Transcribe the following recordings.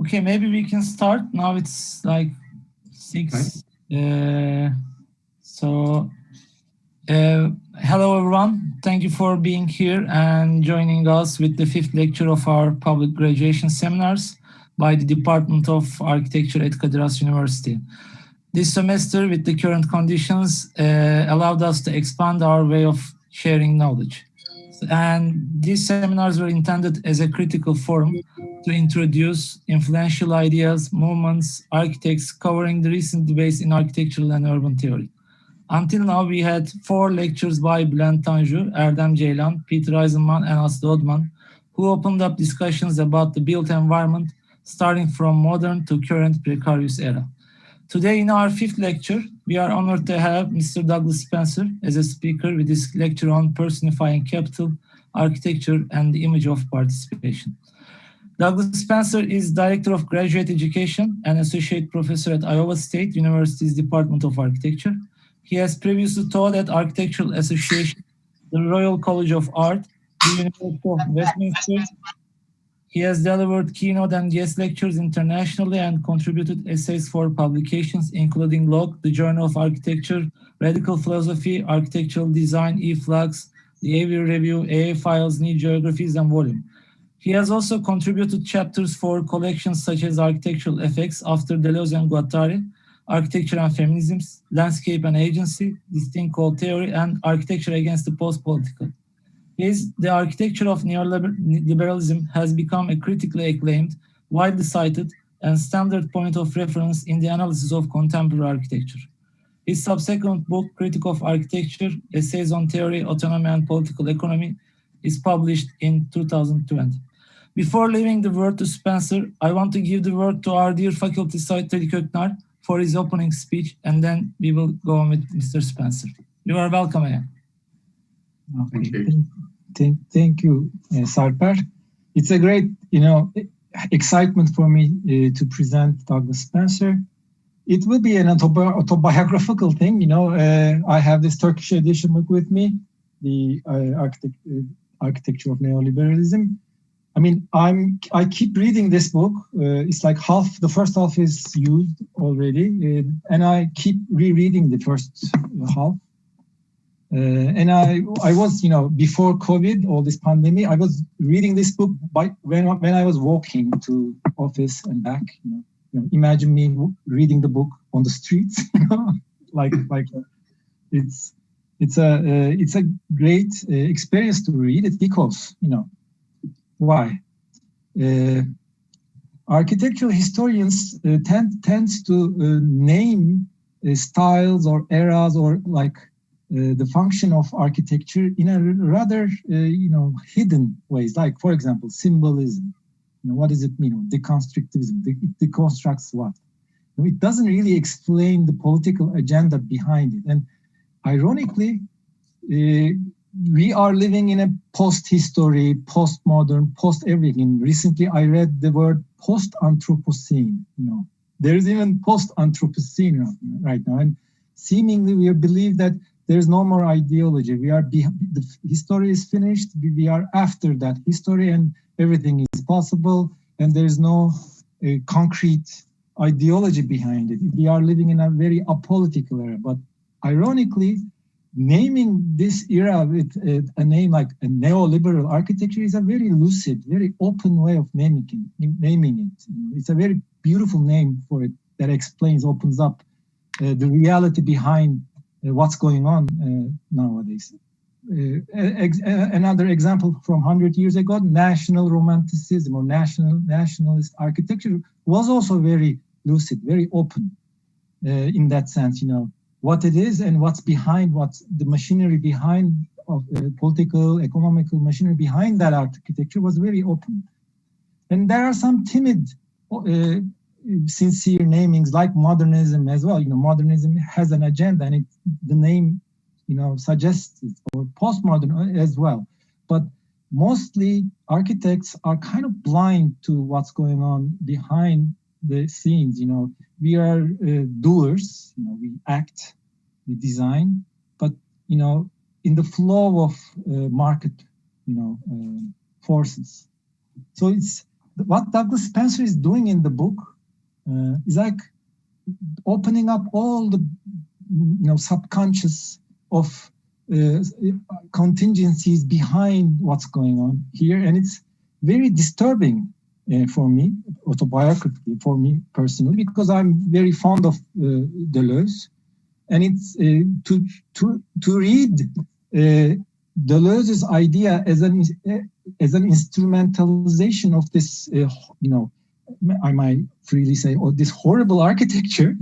Okay, maybe we can start. Now it's like 6. Hello everyone. Thank you for being here and joining us with the 5th lecture of our public graduation seminars by the Department of Architecture at Kadir University. This semester, with the current conditions, allowed us to expand our way of sharing knowledge. And these seminars were intended as a critical forum to introduce influential ideas, movements, architects covering the recent debates in architectural and urban theory. Until now, we had 4 lectures by Bülent Tanju, Erdem Ceylan, Peter Eisenman, and Aslı Odman, who opened up discussions about the built environment, starting from modern to current precarious era. Today, in our 5th lecture, we are honored to have Mr. Douglas Spencer as a speaker with his lecture on Personifying Capital, Architecture, and the Image of Participation. Douglas Spencer is Director of Graduate Education and Associate Professor at Iowa State University's Department of Architecture. He has previously taught at Architectural Association, the Royal College of Art, the University of Westminster. He has delivered keynote and guest lectures internationally and contributed essays for publications, including Log, the Journal of Architecture, Radical Philosophy, Architectural Design, E-Flux, the AV Review, AA Files, New Geographies, and Volume. He has also contributed chapters for collections such as Architectural Effects after Deleuze and Guattari, Architecture and Feminisms, Landscape and Agency, Distinct Code Theory, and Architecture Against the Post-Political. The Architecture of Neoliberalism has become a critically acclaimed, widely cited, and standard point of reference in the analysis of contemporary architecture. His subsequent book, Critique of Architecture, Essays on Theory, Autonomy, and Political Economy, is published in 2020. Before leaving the word to Spencer, I want to give the word to our dear faculty, Sait Köknar, for his opening speech, and then we will go on with Mr. Spencer. You are welcome again. Okay. Thank you, Sarper. It's a great, excitement for me to present Douglas Spencer. It will be an autobiographical thing. I have this Turkish edition book with me, the Architecture of Neoliberalism. I mean, I keep reading this book. It's like the first half is used already, and I keep rereading the first half. And I was, before COVID, all this pandemic, I was reading this book when I was walking to office and back. Imagine me reading the book on the streets. It's a great experience to read it because why? Architectural historians tend to name styles or eras or the function of architecture in a rather, hidden ways. Like, for example, symbolism. What does it mean? Deconstructivism. It deconstructs what? It doesn't really explain the political agenda behind it. And ironically, we are living in a post-history, post-modern, post-everything. Recently, I read the word post-Anthropocene. There is even post-Anthropocene right now. And seemingly, we believe that there's no more ideology. The history is finished. We are after that history, and everything is possible. And there's no concrete ideology behind it. We are living in a very apolitical era. But ironically, naming this era with a name like a neoliberal architecture is a very lucid, very open way of naming it. It's a very beautiful name for it that opens up the reality behind what's going on nowadays. Another example from 100 years ago, national romanticism or nationalist architecture was also very lucid, very open in that sense, what it is and what's the machinery behind of political, economical machinery behind that architecture was very open. And there are some timid, sincere namings like modernism as well. Modernism has an agenda, and the name, suggests it, or postmodern as well. But mostly architects are kind of blind to what's going on behind the scenes. We are doers. We act, we design, but in the flow of market, forces. So it's what Douglas Spencer is doing in the book is like opening up all the subconscious of contingencies behind what's going on here, and it's very disturbing for me, autobiographically, for me personally, because I'm very fond of Deleuze, and it's to read Deleuze's idea as an instrumentalization of this, I might freely say, this horrible architecture,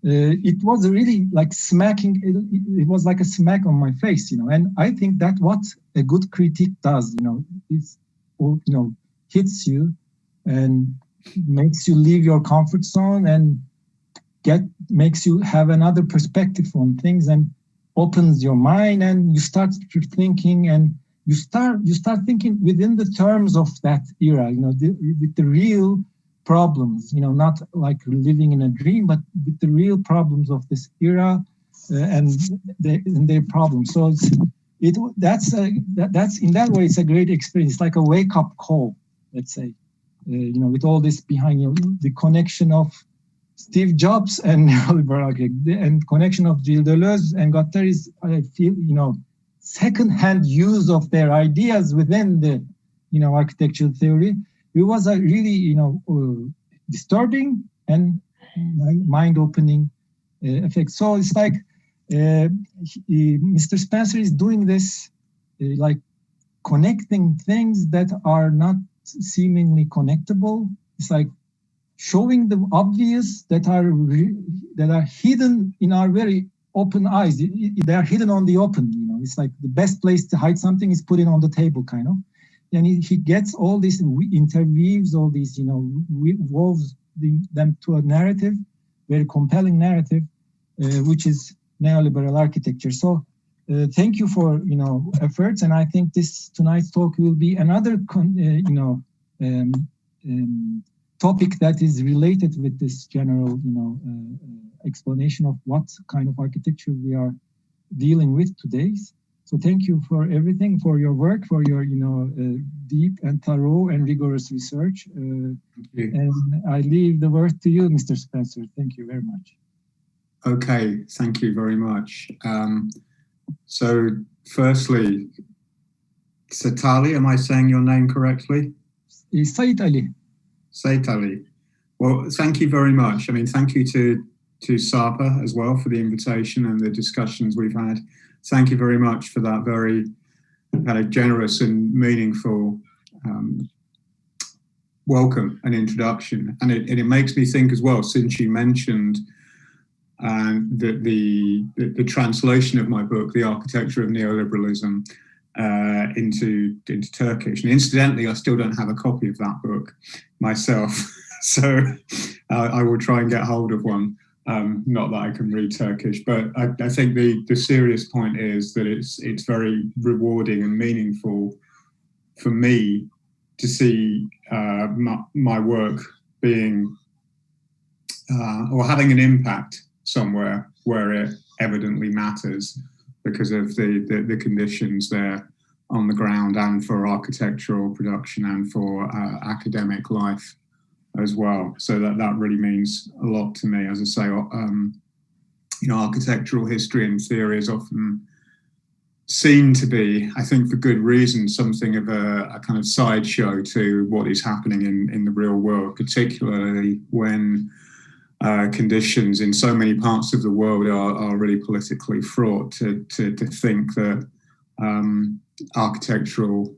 it was really like smacking. It was like a smack on my face, and I think that what a good critique does, it's, hits you and makes you leave your comfort zone and makes you have another perspective on things and opens your mind, and you start thinking, and you start thinking within the terms of that era, with the real problems, not like living in a dream, but with the real problems of this era and their problems. So that's in that way, it's a great experience. It's like a wake-up call, let's say, with all this behind you, the connection of Steve Jobs and neoliberal and connection of Gilles Deleuze and Guattari is, I feel, second-hand use of their ideas within the, architectural theory. It was a really, disturbing and mind-opening effect. So it's like Mr. Spencer is doing this, like connecting things that are not seemingly connectable. It's like showing the obvious that are hidden in our very open eyes. They are hidden on the open. It's like the best place to hide something is put it on the table, kind of. And he gets all these, interweaves all these, weaves them to a narrative, very compelling narrative, which is neoliberal architecture. So thank you for, efforts. And I think tonight's talk will be another, topic that is related with this general, explanation of what kind of architecture we are dealing with today. So thank you for everything, for your work, for your, deep and thorough and rigorous research. And I leave the word to you, Mr. Spencer. Thank you very much. Okay, thank you very much. So firstly, Satali, am I saying your name correctly? Said Ali. Said Ali. Well, thank you very much. I mean, thank you to SAPA as well for the invitation and the discussions we've had. Thank you very much for that very generous and meaningful welcome and introduction. And it makes me think as well, since you mentioned the translation of my book, The Architecture of Neoliberalism, into Turkish. And incidentally, I still don't have a copy of that book myself, so I will try and get hold of one. Not that I can read Turkish, but I think the serious point is that it's very rewarding and meaningful for me to see my work being or having an impact somewhere where it evidently matters because of the conditions there on the ground, and for architectural production and for academic life as well. So that really means a lot to me. As I say, architectural history and theory is often seen to be, I think for good reason, something of a kind of sideshow to what is happening in the real world, particularly when conditions in so many parts of the world are really politically fraught. To think that architectural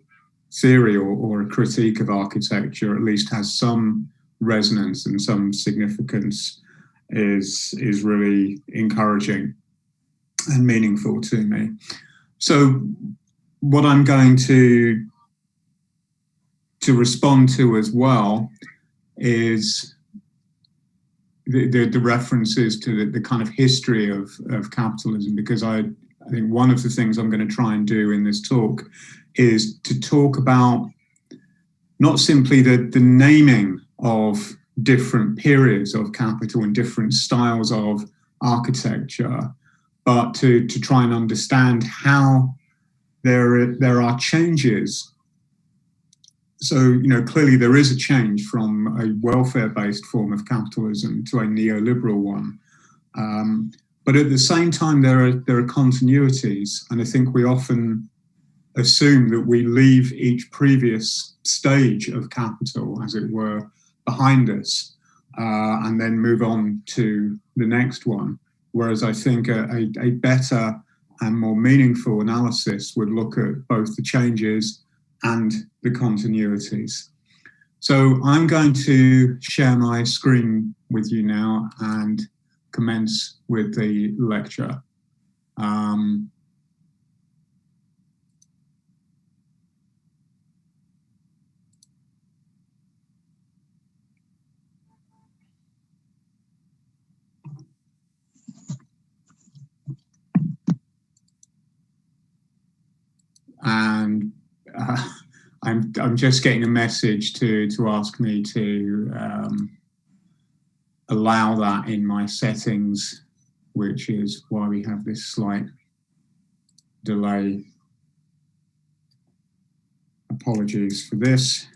theory or a critique of architecture at least has some resonance and some significance is really encouraging and meaningful to me. So what I'm going to respond to as well is the references to the kind of history of capitalism, because I think one of the things I'm going to try and do in this talk is to talk about not simply the naming of different periods of capital and different styles of architecture, but to try and understand how there are changes So, clearly there is a change from a welfare-based form of capitalism to a neoliberal one. But at the same time, there are continuities, and I think we often assume that we leave each previous stage of capital, as it were, behind us, and then move on to the next one. Whereas I think a better and more meaningful analysis would look at both the changes and the continuities. So I'm going to share my screen with you now and commence with the lecture. And I'm just getting a message to ask me to allow that in my settings, which is why we have this slight delay. Apologies for this.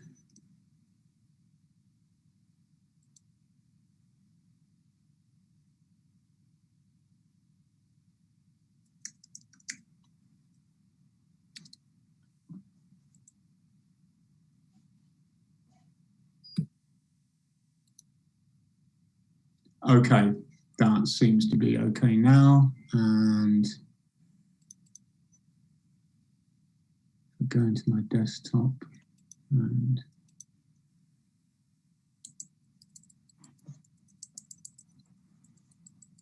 Okay, that seems to be okay now. And go into my desktop and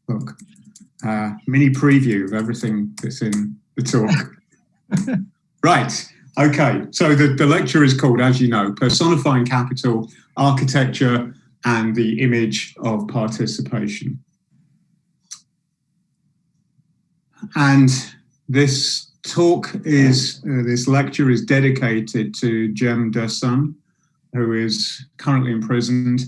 look, mini preview of everything that's in the talk. Right, okay, so the lecture is called, as you know, Personifying Capital, Architecture and the Image of Participation. And this talk is, this lecture is dedicated to Jem Dursun, who is currently imprisoned,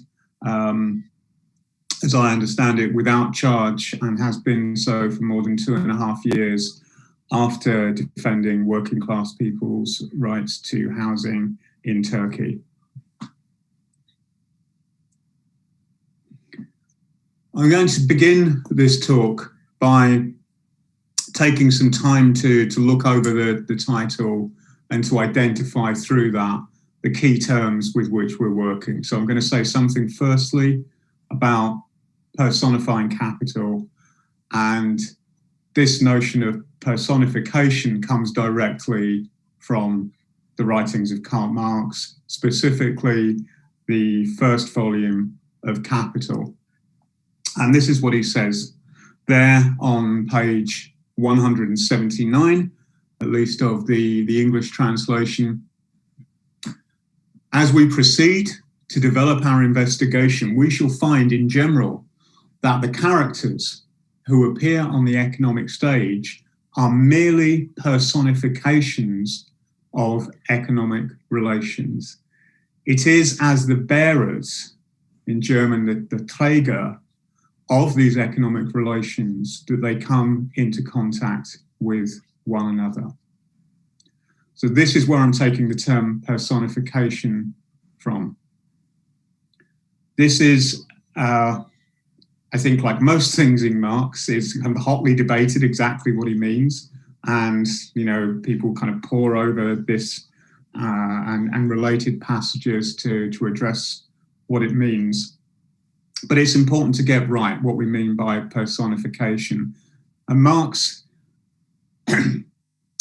as I understand it, without charge, and has been so for more than 2.5 years after defending working class people's rights to housing in Turkey. I'm going to begin this talk by taking some time to look over the title and to identify through that the key terms with which we're working. So I'm going to say something firstly about personifying capital, and this notion of personification comes directly from the writings of Karl Marx, specifically the first volume of Capital. And this is what he says there on page 179, at least of the English translation. As we proceed to develop our investigation, we shall find in general that the characters who appear on the economic stage are merely personifications of economic relations. It is as the bearers, in German, the Träger, of these economic relations that they come into contact with one another. So this is where I'm taking the term personification from. This is, I think, like most things in Marx, is kind of hotly debated exactly what he means. And, people kind of pore over this and related passages to address what it means. But it's important to get right what we mean by personification. And Marx,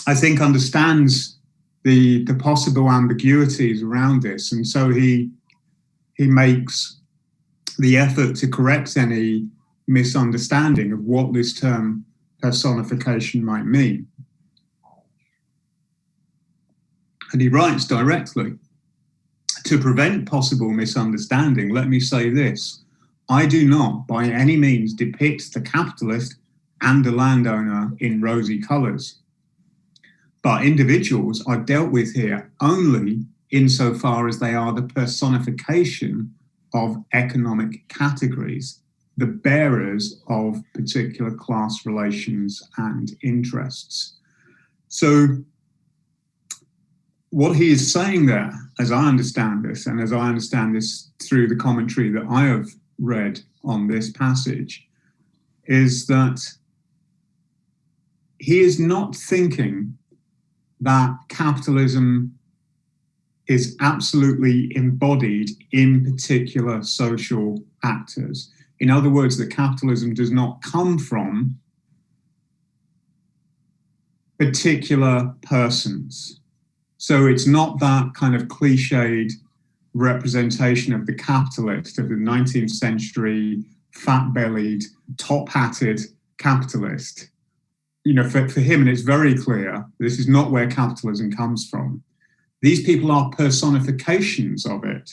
I think, understands the possible ambiguities around this. And so he makes the effort to correct any misunderstanding of what this term personification might mean. And he writes directly, to prevent possible misunderstanding, let me say this. I do not by any means depict the capitalist and the landowner in rosy colours. But individuals are dealt with here only insofar as they are the personification of economic categories, the bearers of particular class relations and interests. So what he is saying there, as I understand this, and as I understand this through the commentary that I have read on this passage, is that he is not thinking that capitalism is absolutely embodied in particular social actors. In other words, that capitalism does not come from particular persons. So it's not that kind of cliched representation of the capitalist, of the 19th century, fat-bellied, top-hatted capitalist. You know, for him, and it's very clear, this is not where capitalism comes from. These people are personifications of it.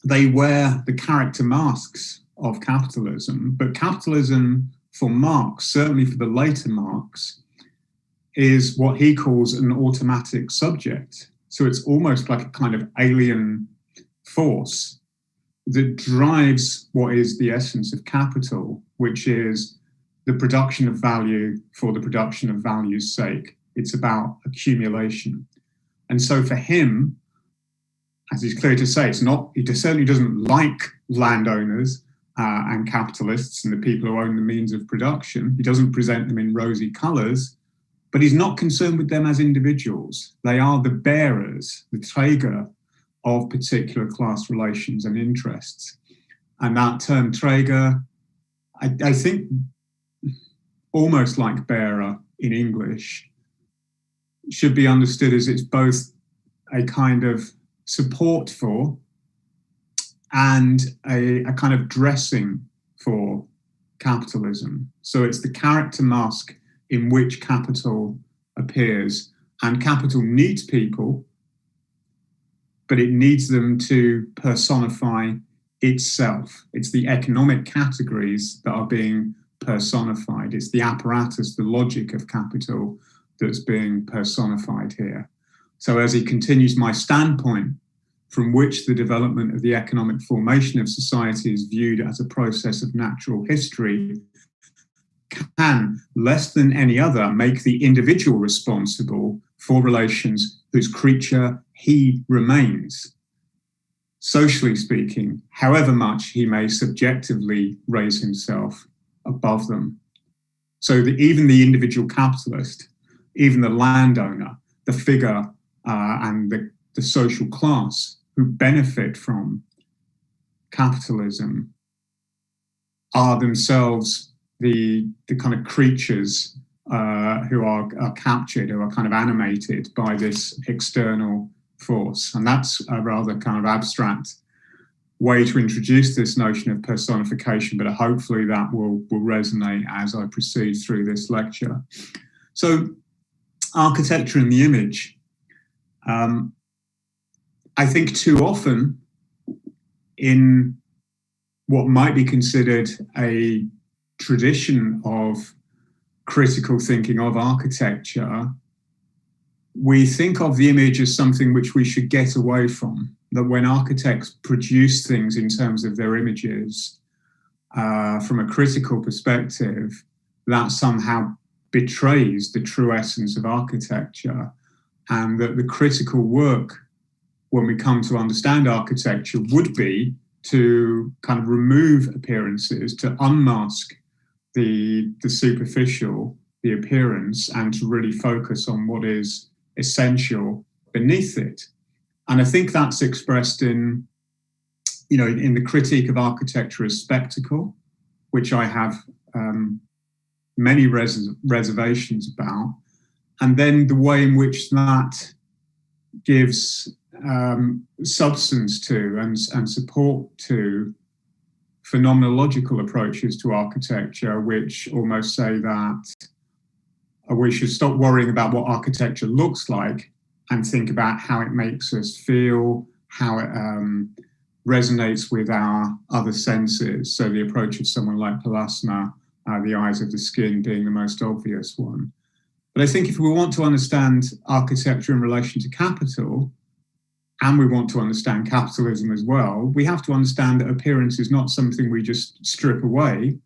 They wear the character masks of capitalism, but capitalism for Marx, certainly for the later Marx, is what he calls an automatic subject. So it's almost like a kind of alien force that drives what is the essence of capital, which is the production of value for the production of value's sake. It's about accumulation. And so for him, as he's clear to say, it's not, he certainly doesn't like landowners and capitalists and the people who own the means of production. He doesn't present them in rosy colours, but he's not concerned with them as individuals. They are the bearers, the Träger of particular class relations and interests. And that term Träger, I think, almost like bearer in English, should be understood as it's both a kind of support for and a kind of dressing for capitalism. So it's the character mask in which capital appears. And capital needs people, but it needs them to personify itself. It's the economic categories that are being personified. It's the apparatus, the logic of capital that's being personified here. So as he continues, my standpoint from which the development of the economic formation of society is viewed as a process of natural history can, less than any other, make the individual responsible for relations whose creature he remains, socially speaking, however much he may subjectively raise himself above them. So that even the individual capitalist, even the landowner, the figure and the social class who benefit from capitalism are themselves the kind of creatures who are captured, who are kind of animated by this external force. And that's a rather kind of abstract way to introduce this notion of personification, but hopefully that will resonate as I proceed through this lecture. So, architecture and the image. I think too often in what might be considered a tradition of critical thinking of architecture, we think of the image as something which we should get away from, that when architects produce things in terms of their images from a critical perspective, that somehow betrays the true essence of architecture, and that the critical work when we come to understand architecture would be to kind of remove appearances, to unmask the superficial, the appearance, and to really focus on what is essential beneath it. And I think that's expressed in the critique of architecture as spectacle, which I have many reservations about, and then the way in which that gives substance to and support to phenomenological approaches to architecture, which almost say that we should stop worrying about what architecture looks like and think about how it makes us feel, how it resonates with our other senses. So the approach of someone like Pallasmaa, the eyes of the skin being the most obvious one. But I think if we want to understand architecture in relation to capital, and we want to understand capitalism as well, we have to understand that appearance is not something we just strip away.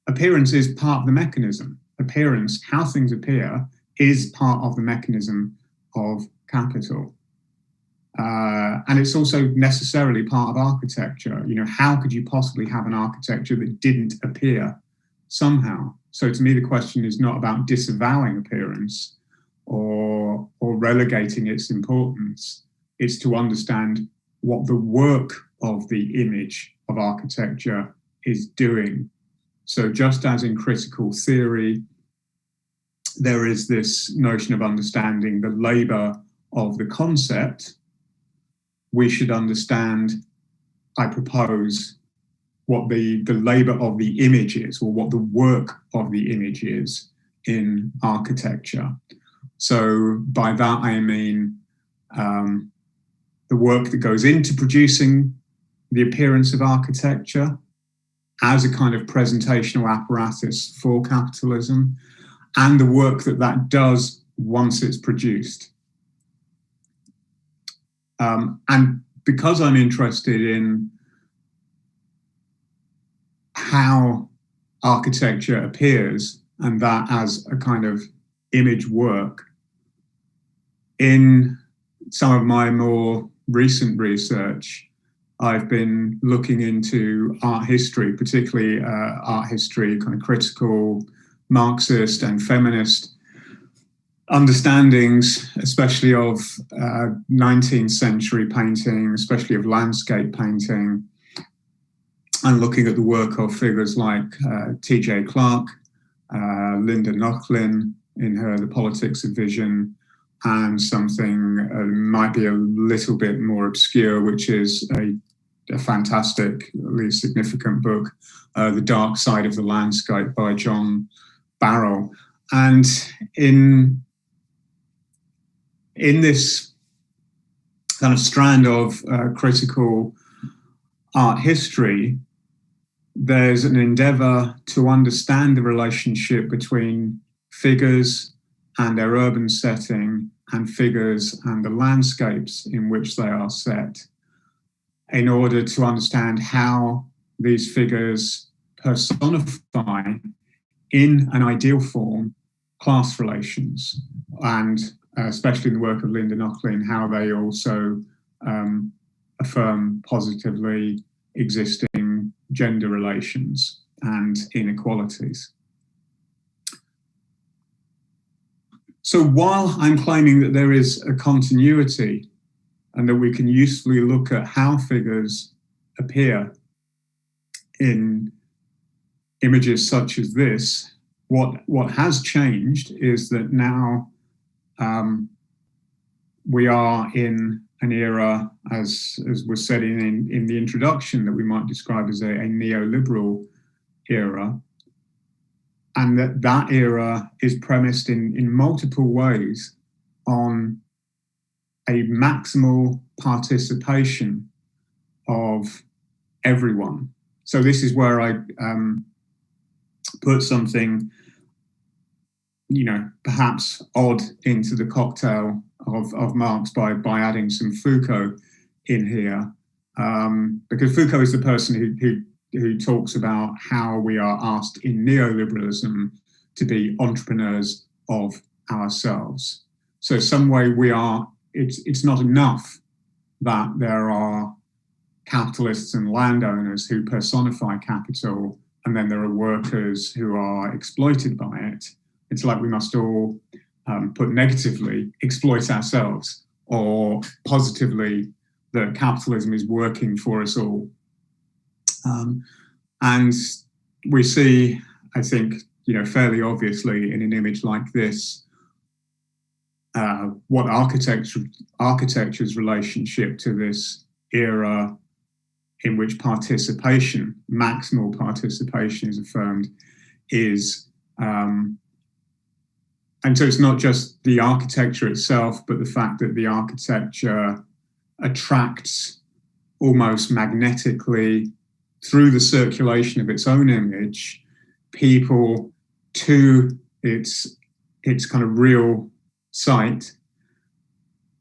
Appearance is part of the mechanism. Appearance, how things appear, is part of the mechanism of capital. And it's also necessarily part of architecture. You know, how could you possibly have an architecture that didn't appear somehow? So to me, the question is not about disavowing appearance or relegating its importance. It's to understand what the work of the image of architecture is doing. So just as in critical theory, there is this notion of understanding the labor of the concept, we should understand, I propose, what the labor of the image is, or what the work of the image is in architecture. So by that I mean the work that goes into producing the appearance of architecture as a kind of presentational apparatus for capitalism, and the work that that does once it's produced. And because I'm interested in how architecture appears, and that as a kind of image work, in some of my more recent research, I've been looking into art history, particularly art history, kind of critical, Marxist and feminist understandings, especially of 19th century painting, especially of landscape painting, and looking at the work of figures like T.J. Clarke, Linda Nochlin in her The Politics of Vision, and something might be a little bit more obscure, which is a fantastically significant book, The Dark Side of the Landscape by John Barrell. And in this kind of strand of critical art history, there's an endeavor to understand the relationship between figures and their urban setting and figures and the landscapes in which they are set, in order to understand how these figures personify in an ideal form class relations, and especially in the work of Linda Nochlin, how they also affirm positively existing gender relations and inequalities. So while I'm claiming that there is a continuity and that we can usefully look at how figures appear in images such as this, what has changed is that now we are in an era, as was said in the introduction, that we might describe as a neoliberal era, and that era is premised in multiple ways on a maximal participation of everyone. So this is where I put something, perhaps odd into the cocktail of Marx by adding some Foucault in here, because Foucault is the person who talks about how we are asked in neoliberalism to be entrepreneurs of ourselves. So some way it's not enough that there are capitalists and landowners who personify capital, and then there are workers who are exploited by it. It's like we must all, put negatively, exploit ourselves, or positively, that capitalism is working for us all. And we see, I think, fairly obviously in an image like this, what architecture's relationship to this era in which participation, maximal participation is affirmed, is. And so it's not just the architecture itself, but the fact that the architecture attracts almost magnetically, through the circulation of its own image, people to its kind of real site,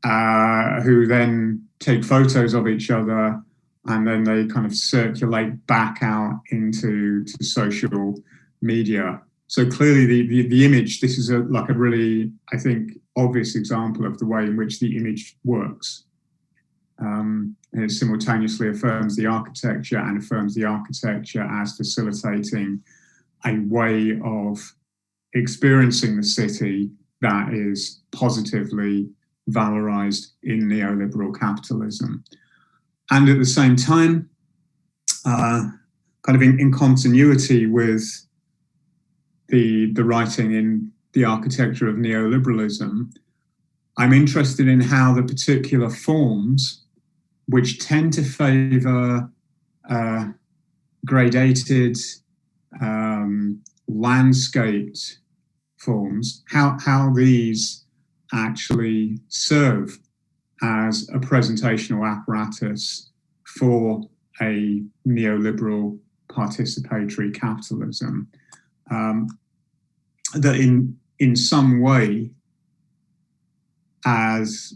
who then take photos of each other, and then they kind of circulate back out into social media. So clearly the image, this is like a really, I think, obvious example of the way in which the image works. And it simultaneously affirms the architecture and affirms the architecture as facilitating a way of experiencing the city that is positively valorized in neoliberal capitalism. And at the same time, kind of in continuity with the writing in the Architecture of Neoliberalism, I'm interested in how the particular forms which tend to favor gradated, landscaped forms, how these actually serve as a presentational apparatus for a neoliberal participatory capitalism. That in some way, as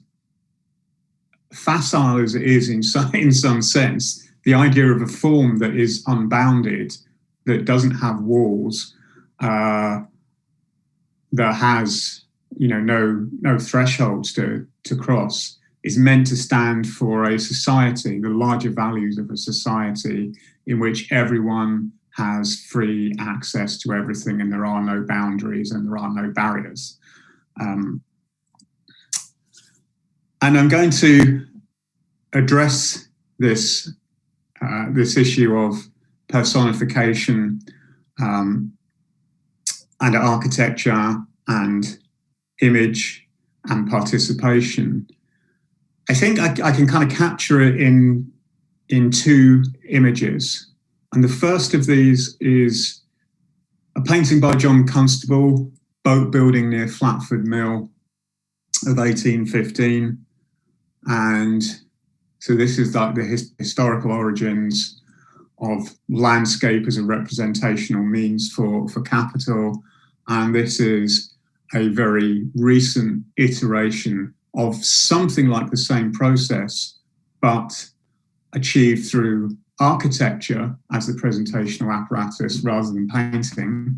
facile as it is in some sense, the idea of a form that is unbounded, that doesn't have walls, that has no thresholds to cross, is meant to stand for a society, the larger values of a society in which everyone has free access to everything and there are no boundaries and there are no barriers. And I'm going to address this issue of personification and architecture and image and participation. I think I can kind of capture it in two images. And the first of these is a painting by John Constable, boat building near Flatford Mill of 1815. And so this is like the historical origins of landscape as a representational means for capital. And this is a very recent iteration of something like the same process, but achieved through architecture as the presentational apparatus rather than painting,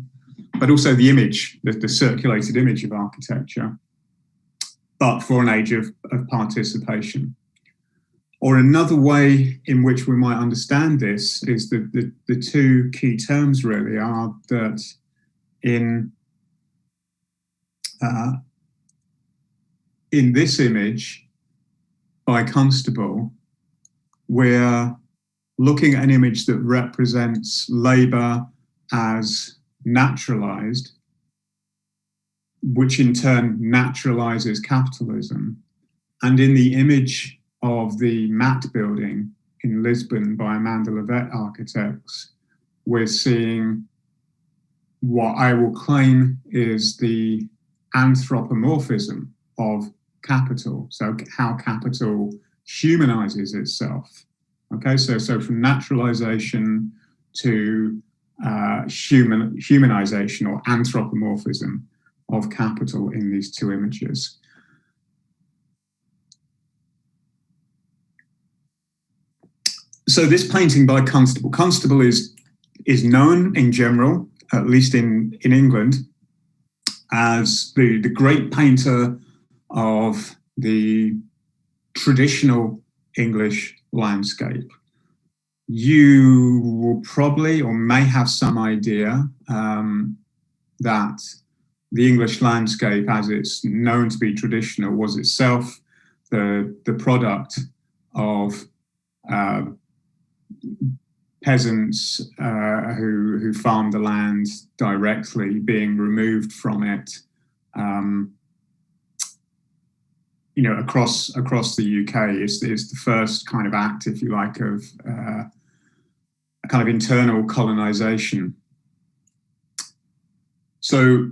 but also the image, the circulated image of architecture, but for an age of participation. Or another way in which we might understand this is the two key terms really are that in this image by Constable, we're looking at an image that represents labor as naturalized, which in turn naturalizes capitalism. And in the image of the Matt building in Lisbon by Amanda Levette architects, we're seeing what I will claim is the anthropomorphism of capital. So how capital humanizes itself. Okay, so from naturalization to humanization or anthropomorphism of capital in these two images. So this painting by Constable is known in general, at least in England, as the great painter of the traditional English landscape. You will probably or may have some idea that the English landscape, as it's known to be traditional, was itself the product of peasants who farmed the land directly being removed from it, across the UK is the first kind of act, if you like, of a kind of internal colonization. So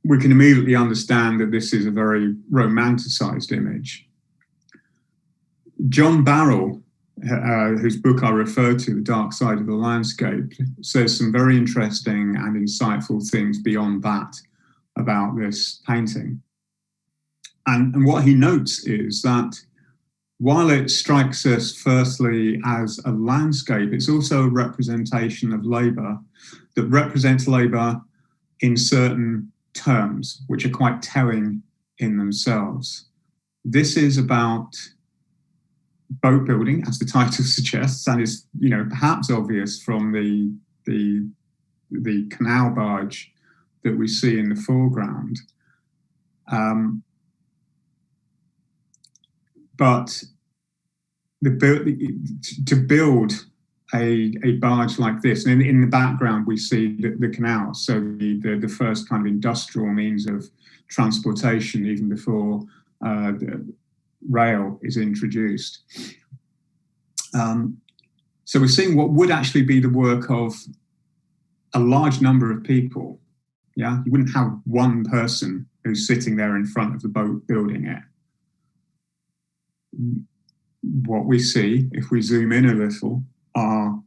we can immediately understand that this is a very romanticized image. John Barrell, whose book I referred to, The Dark Side of the Landscape, says some very interesting and insightful things beyond that about this painting. And what he notes is that while it strikes us firstly as a landscape, it's also a representation of labor that represents labor in certain terms, which are quite telling in themselves. This is about boat building, as the title suggests, and is, perhaps obvious from the canal barge that we see in the foreground. But to build a barge like this, and in the background we see the canal, so the first kind of industrial means of transportation, even before the rail is introduced. So we're seeing what would actually be the work of a large number of people. Yeah, you wouldn't have one person who's sitting there in front of the boat building it. What we see, if we zoom in a little, are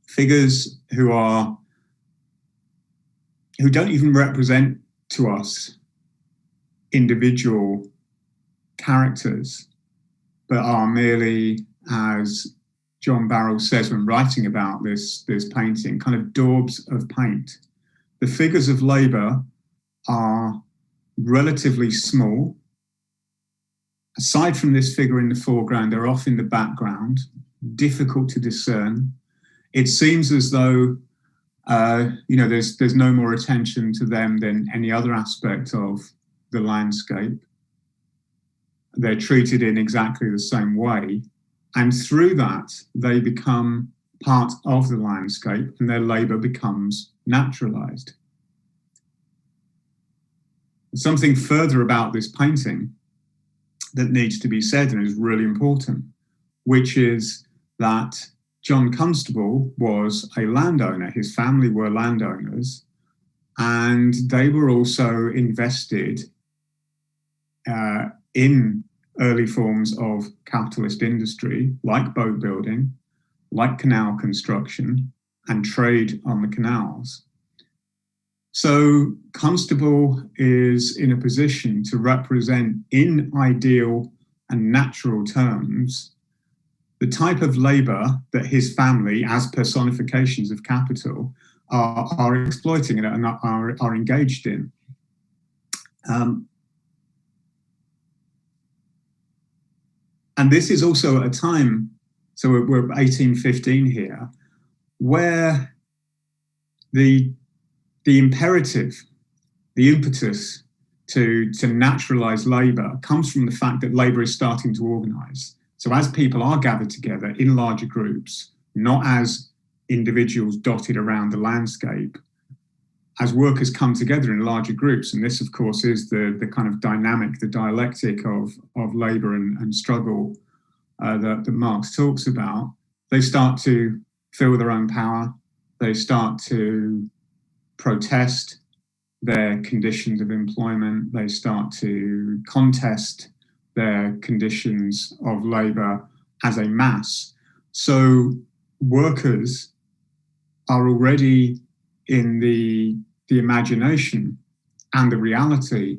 figures who don't even represent to us individual characters, but are merely, as John Barrell says when writing about this painting, kind of daubs of paint. The figures of labour are relatively small. Aside from this figure in the foreground, they're off in the background, difficult to discern. It seems as though there's no more attention to them than any other aspect of the landscape. They're treated in exactly the same way, and through that they become part of the landscape, and their labour becomes naturalised. Something further about this painting that needs to be said and is really important, which is that John Constable was a landowner. His family were landowners, and they were also invested in early forms of capitalist industry, like boat building, like canal construction, and trade on the canals. So Constable is in a position to represent in ideal and natural terms the type of labour that his family, as personifications of capital, are exploiting and are engaged in. And this is also a time, so we're 1815 here, where the imperative, the impetus to naturalise labour comes from the fact that labour is starting to organise. So as people are gathered together in larger groups, not as individuals dotted around the landscape, as workers come together in larger groups, and this of course is the kind of dynamic, the dialectic of labour and struggle that Marx talks about, they start to feel their own power, they start to protest their conditions of employment, they start to contest their conditions of labour as a mass. So workers are already in the imagination and the reality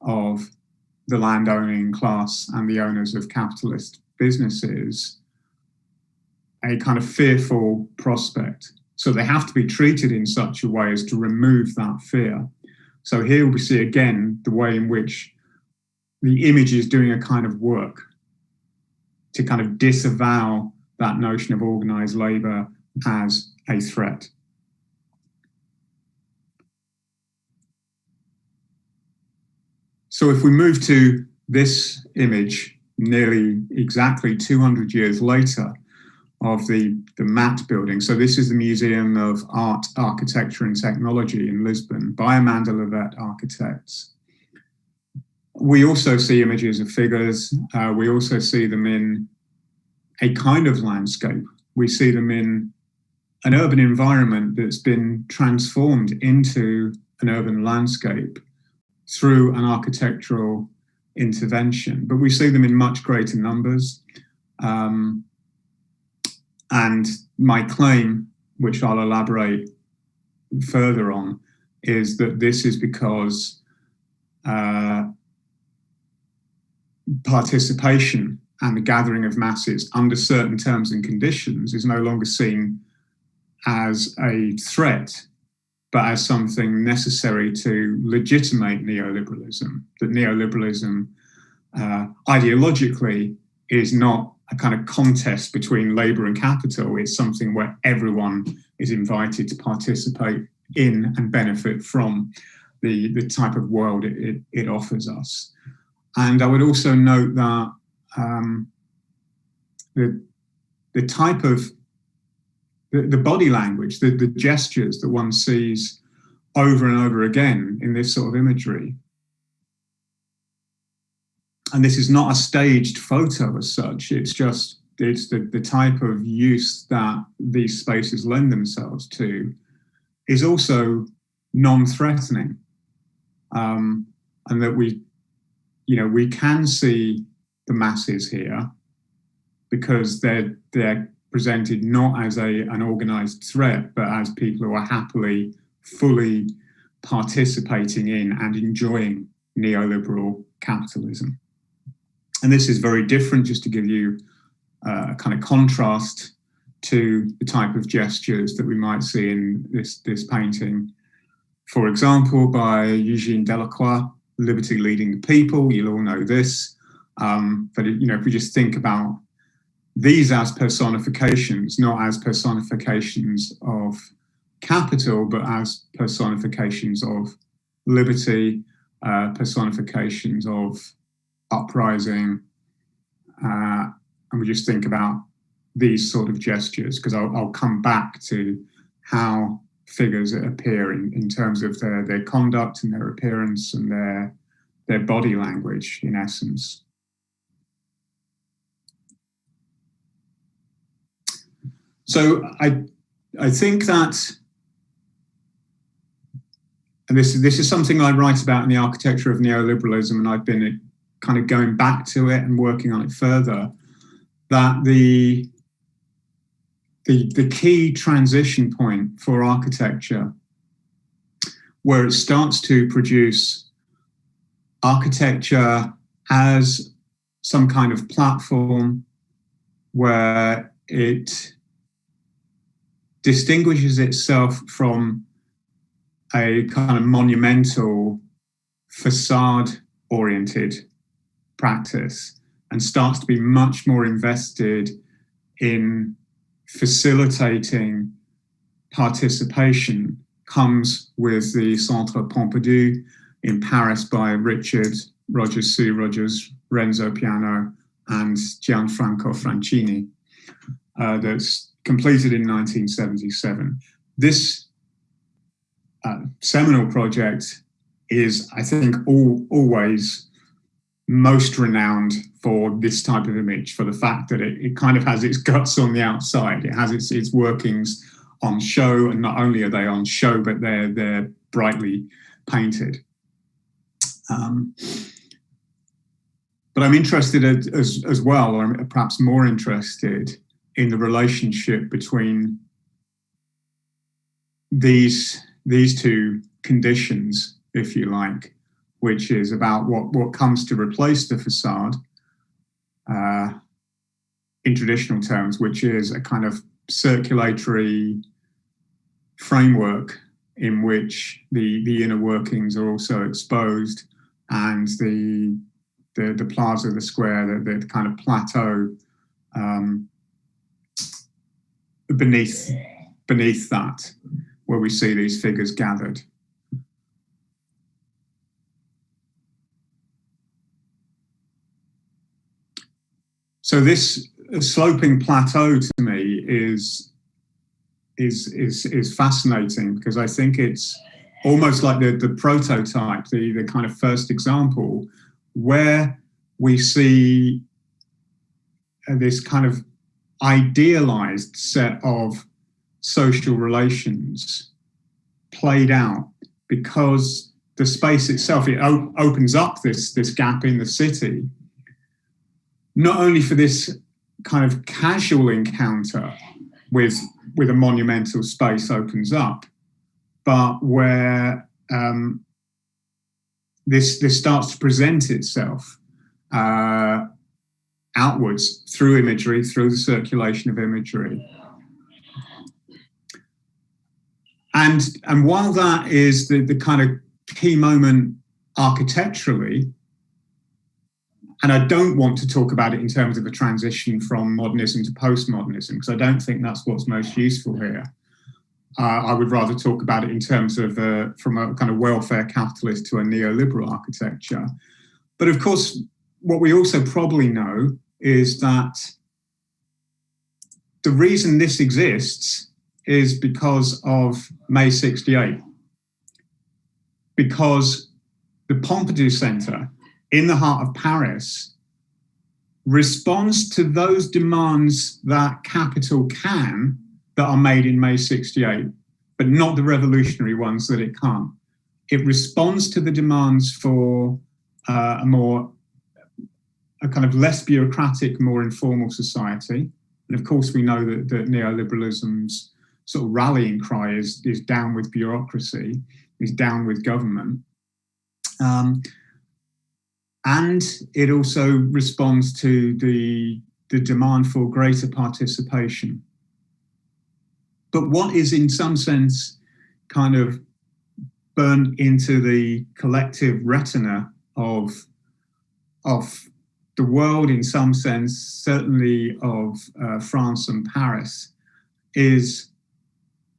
of the landowning class and the owners of capitalist businesses a kind of fearful prospect. So they have to be treated in such a way as to remove that fear. So here we see again the way in which the image is doing a kind of work to kind of disavow that notion of organised labour as a threat. So if we move to this image, nearly exactly 200 years later, of the MAT building. So this is the Museum of Art, Architecture and Technology in Lisbon by Amanda Levette architects. We also see images of figures. We also see them in a kind of landscape. We see them in an urban environment that's been transformed into an urban landscape through an architectural intervention, but we see them in much greater numbers. And my claim, which I'll elaborate further on, is that this is because participation and the gathering of masses under certain terms and conditions is no longer seen as a threat, but as something necessary to legitimate neoliberalism. That neoliberalism ideologically is not a kind of contest between labour and capital. It's something where everyone is invited to participate in and benefit from the type of world it offers us. And I would also note that the type of the body language, the gestures that one sees over and over again in this sort of imagery. And this is not a staged photo as such, it's the type of use that these spaces lend themselves to is also non-threatening. And that we can see the masses here because they're presented not as an organized threat, but as people who are happily, fully participating in and enjoying neoliberal capitalism. And this is very different, just to give you a kind of contrast to the type of gestures that we might see in this painting. For example, by Eugène Delacroix, Liberty Leading the People. You'll all know this. But if we just think about these as personifications, not as personifications of capital, but as personifications of liberty, personifications of uprising, and we just think about these sort of gestures, because I'll come back to how figures appear in terms of their conduct and their appearance and their body language, in essence. So I think that, and this is something I write about in the Architecture of Neoliberalism, and I've been kind of going back to it and working on it further, that the key transition point for architecture, where it starts to produce architecture as some kind of platform where it distinguishes itself from a kind of monumental facade-oriented practice and starts to be much more invested in facilitating participation, comes with the Centre Pompadou in Paris by Richard Rogers, Sue Rogers, Renzo Piano, and Gianfranco Francini, that's completed in 1977. This seminal project is, I think, always most renowned for this type of image, for the fact that it kind of has its guts on the outside. It has its workings on show, and not only are they on show, but they're brightly painted. But I'm interested as well, or perhaps more interested, in the relationship between these two conditions, if you like, which is about what comes to replace the facade, in traditional terms, which is a kind of circulatory framework in which the inner workings are also exposed, and the plaza, the square, the kind of plateau beneath that, where we see these figures gathered. So this sloping plateau to me is fascinating, because I think it's almost like the prototype, the kind of first example where we see this kind of idealized set of social relations played out, because the space itself, it opens up this gap in the city, not only for this kind of casual encounter with a monumental space opens up, but where this starts to present itself outwards through imagery, through the circulation of imagery. And while that is the kind of key moment architecturally, and I don't want to talk about it in terms of a transition from modernism to postmodernism, because I don't think that's what's most useful here. I would rather talk about it in terms of from a kind of welfare capitalist to a neoliberal architecture. But of course, what we also probably know is that the reason this exists is because of May 68. Because the Pompadour Centre in the heart of Paris responds to those demands that capital can, that are made in May 68, but not the revolutionary ones that it can't. It responds to the demands for a kind of less bureaucratic, more informal society. And of course, we know that neoliberalism's sort of rallying cry is down with bureaucracy, is down with government. And it also responds to the demand for greater participation. But what is in some sense kind of burned into the collective retina of the world, in some sense, certainly of France and Paris, is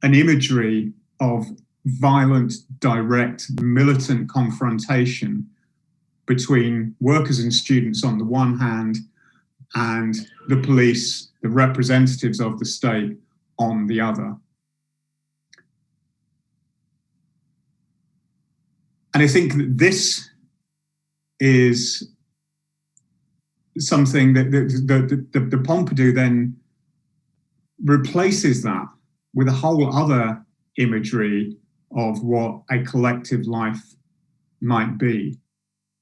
an imagery of violent, direct, militant confrontation between workers and students on the one hand, and the police, the representatives of the state, on the other. And I think that this is something that the Pompadour then replaces that with a whole other imagery of what a collective life might be.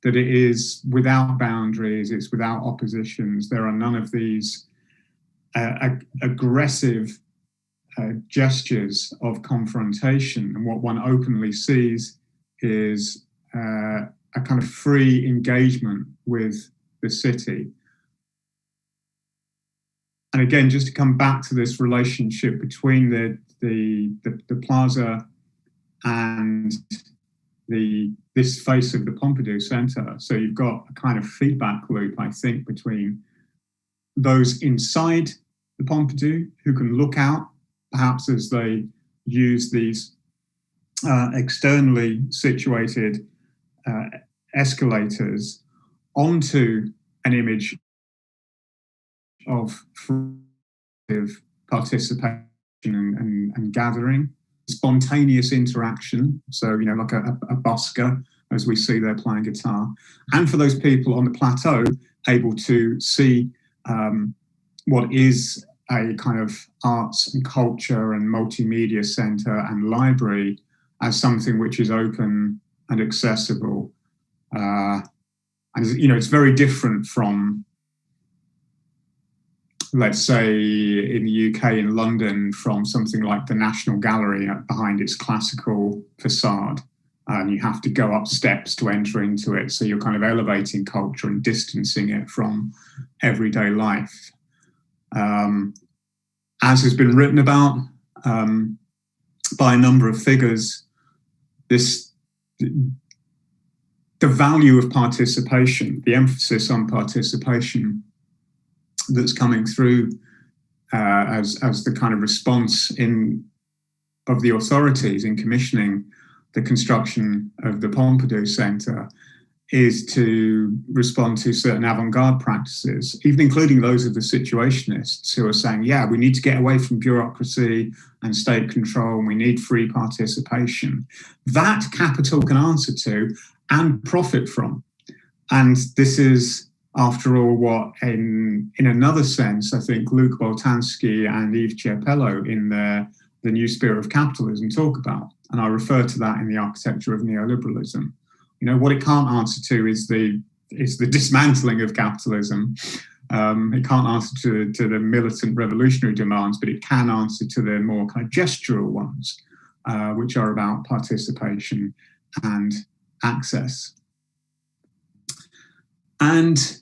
That it is without boundaries, it's without oppositions. There are none of these aggressive gestures of confrontation. And what one openly sees is a kind of free engagement with the city. And again, just to come back to this relationship between the plaza and this face of the Pompadour Centre. So you've got a kind of feedback loop, I think, between those inside the Pompadour who can look out, perhaps as they use these externally situated escalators, onto an image of participation and gathering, spontaneous interaction. So, you know, like a busker, as we see there playing guitar. And for those people on the plateau, able to see what is a kind of arts and culture and multimedia centre and library as something which is open and accessible. And, you know, it's very different from, let's say, in the UK, in London, from something like the National Gallery behind its classical facade. And you have to go up steps to enter into it. So you're kind of elevating culture and distancing it from everyday life. As has been written about by a number of figures, the value of participation, the emphasis on participation that's coming through as the kind of response of the authorities in commissioning the construction of the Pompadour Centre, is to respond to certain avant-garde practices, even including those of the situationists who are saying, yeah, we need to get away from bureaucracy and state control, and we need free participation. That capital can answer to and profit from. And this is, after all, what in another sense, I think Luc Boltanski and Yves Chiapello in the New Spirit of Capitalism talk about. And I refer to that in the Architecture of Neoliberalism. You know, what it can't answer to is the dismantling of capitalism. It can't answer to the militant revolutionary demands, but it can answer to the more kind of gestural ones, which are about participation and access. And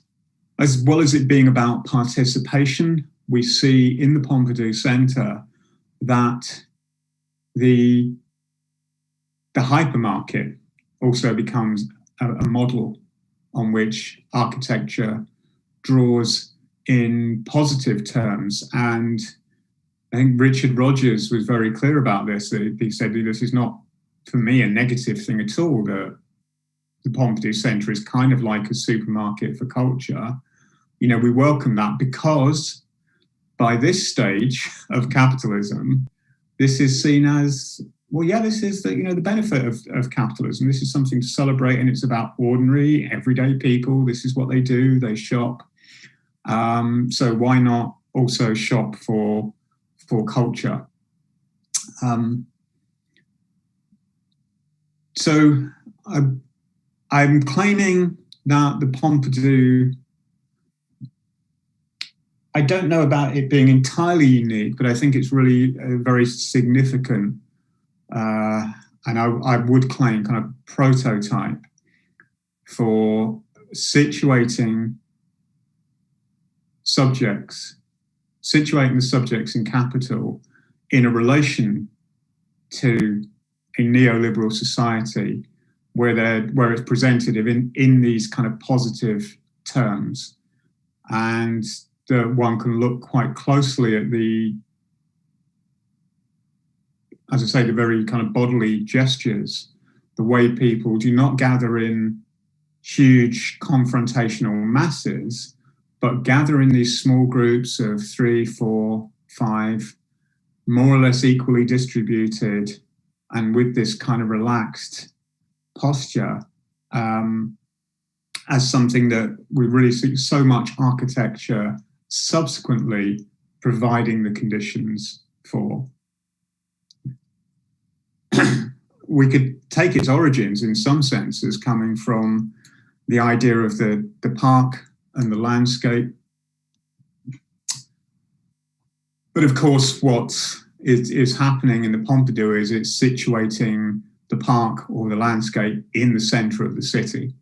as well as it being about participation, we see in the Pompadour Centre that the the hypermarket also becomes a model on which architecture draws in positive terms. And I think Richard Rogers was very clear about this. He said, this is not, for me, a negative thing at all. The Pompadour Centre is kind of like a supermarket for culture. You know, we welcome that because by this stage of capitalism, this is seen as, well, yeah, this is the, you know, the benefit of capitalism. This is something to celebrate, and it's about ordinary, everyday people. This is what they do. They shop. So why not also shop for culture? So I'm claiming that the Pompadour, I don't know about it being entirely unique, but I think it's really very significant. And I would claim kind of prototype for situating the subjects in capital in a relation to a neoliberal society where it's presented in these kind of positive terms, and that one can look quite closely at the, as I say, the very kind of bodily gestures, the way people do not gather in huge confrontational masses, but gather in these small groups of 3, 4, 5, more or less equally distributed, and with this kind of relaxed posture, as something that we really see so much architecture subsequently providing the conditions for. We could take its origins in some senses coming from the idea of the park and the landscape. But of course, what is happening in the Pompadour is it's situating the park or the landscape in the centre of the city.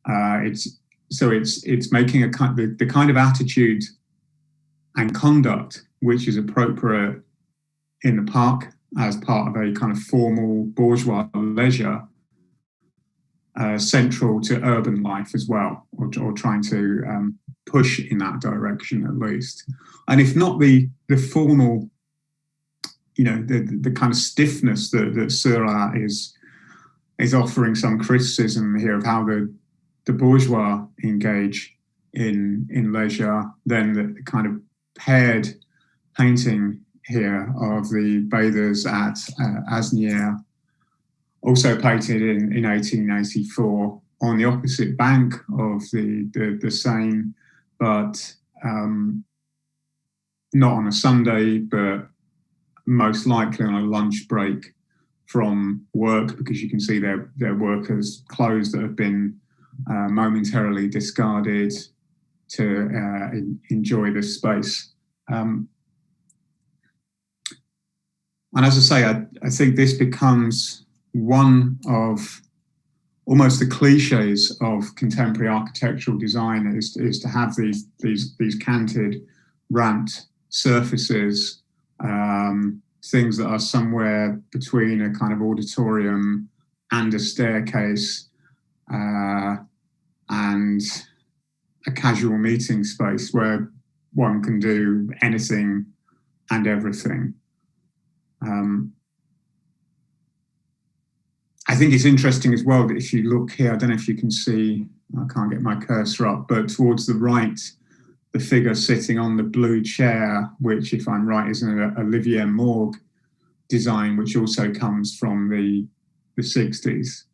It's making the kind of attitude and conduct which is appropriate in the park as part of a kind of formal bourgeois leisure, central to urban life as well, or trying to push in that direction at least. And if not the formal, you know, the kind of stiffness that Seurat is offering some criticism here of how the bourgeois engage in leisure, then the kind of paired painting here of the bathers at Asnières, also painted in 1884 on the opposite bank of the Seine, but not on a Sunday, but most likely on a lunch break from work, because you can see their workers' clothes that have been momentarily discarded to enjoy this space. And as I say, I think this becomes one of almost the cliches of contemporary architectural design is to have these canted, ramped surfaces, things that are somewhere between a kind of auditorium and a staircase, and a casual meeting space where one can do anything and everything. I think it's interesting as well that if you look here, I don't know if you can see, I can't get my cursor up, but towards the right, the figure sitting on the blue chair, which, if I'm right, is an Olivier Morgue design, which also comes from the 60s,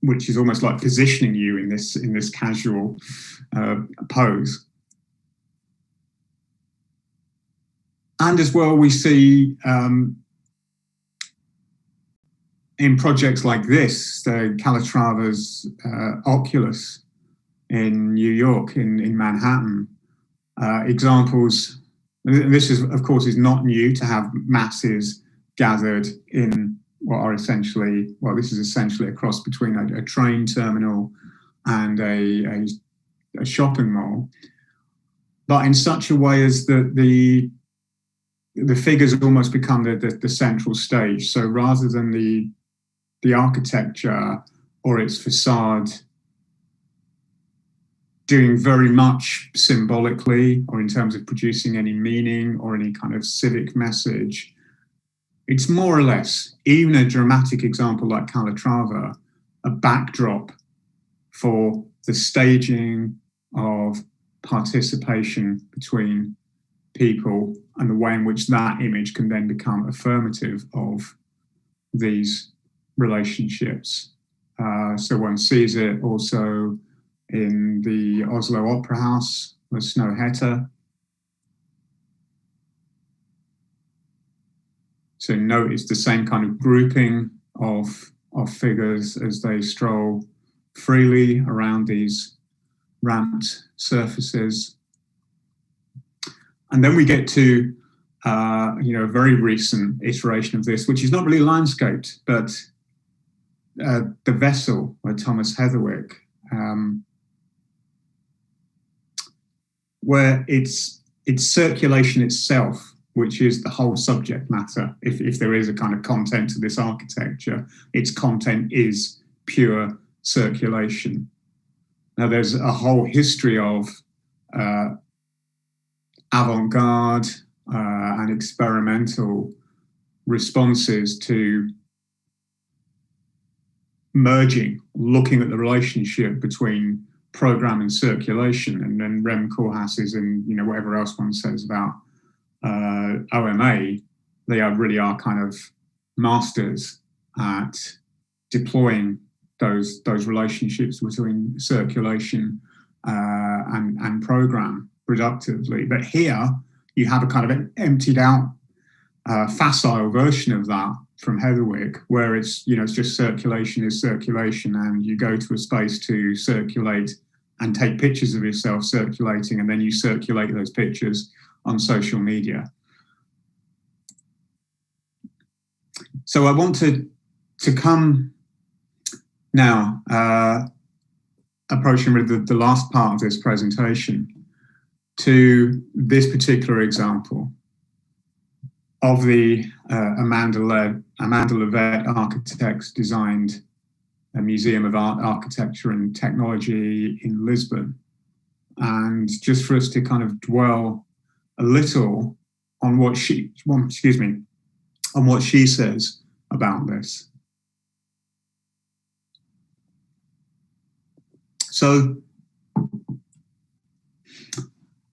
which is almost like positioning you in this casual pose. And as well, we see in projects like this, the Calatrava's Oculus in New York, in Manhattan, examples. This is, of course, is not new to have masses gathered in what are essentially, well, this is essentially a cross between a train terminal and a shopping mall, but in such a way as that the the figures almost become the central stage. So rather than the architecture or its facade doing very much symbolically or in terms of producing any meaning or any kind of civic message, it's more or less, even a dramatic example like Calatrava, a backdrop for the staging of participation between people and the way in which that image can then become affirmative of these relationships. So one sees it also in the Oslo Opera House with Snøhetta. So notice the same kind of grouping of figures as they stroll freely around these ramped surfaces. And then we get to a very recent iteration of this, which is not really landscaped, but The Vessel by Thomas Heatherwick, where it's circulation itself, which is the whole subject matter. If there is a kind of content to this architecture, its content is pure circulation. Now, there's a whole history of avant-garde and experimental responses to merging, looking at the relationship between program and circulation. And then Rem Koolhaas and whatever else one says about OMA, they really are kind of masters at deploying those relationships between circulation and program productively. But here you have a kind of emptied out facile version of that from Heatherwick, where it's just circulation is circulation, and you go to a space to circulate and take pictures of yourself circulating, and then you circulate those pictures on social media. So I want to come now, approaching with the last part of this presentation, to this particular example of the Amanda Levette architects designed a Museum of Art, Architecture and Technology in Lisbon. And just for us to kind of dwell a little on what she says about this. So,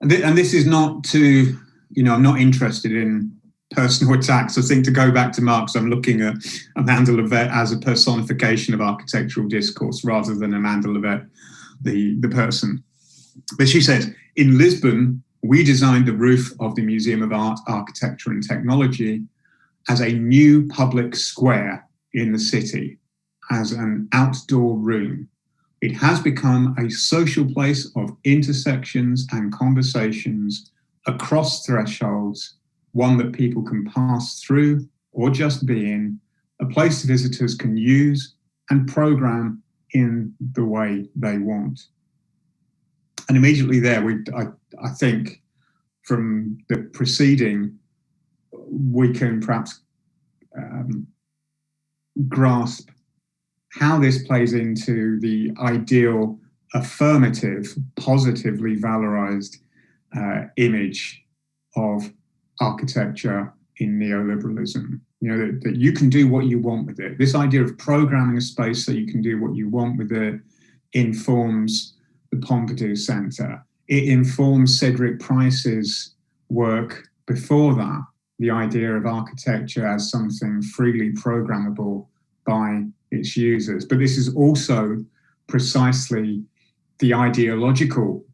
and this is not to, I'm not interested in personal attacks. I think, to go back to Marx, I'm looking at Amanda Levette as a personification of architectural discourse rather than Amanda Levette, the person. But she says, in Lisbon, we designed the roof of the Museum of Art, Architecture and Technology as a new public square in the city, as an outdoor room. It has become a social place of intersections and conversations across thresholds, one that people can pass through or just be in, a place visitors can use and program in the way they want. And immediately there, I think from the preceding, we can perhaps grasp how this plays into the ideal affirmative, positively valorized image of architecture in neoliberalism. That you can do what you want with it. This idea of programming a space so you can do what you want with it informs the Pompadou Centre. It informs Cedric Price's work before that, the idea of architecture as something freely programmable by its users. But this is also precisely the ideological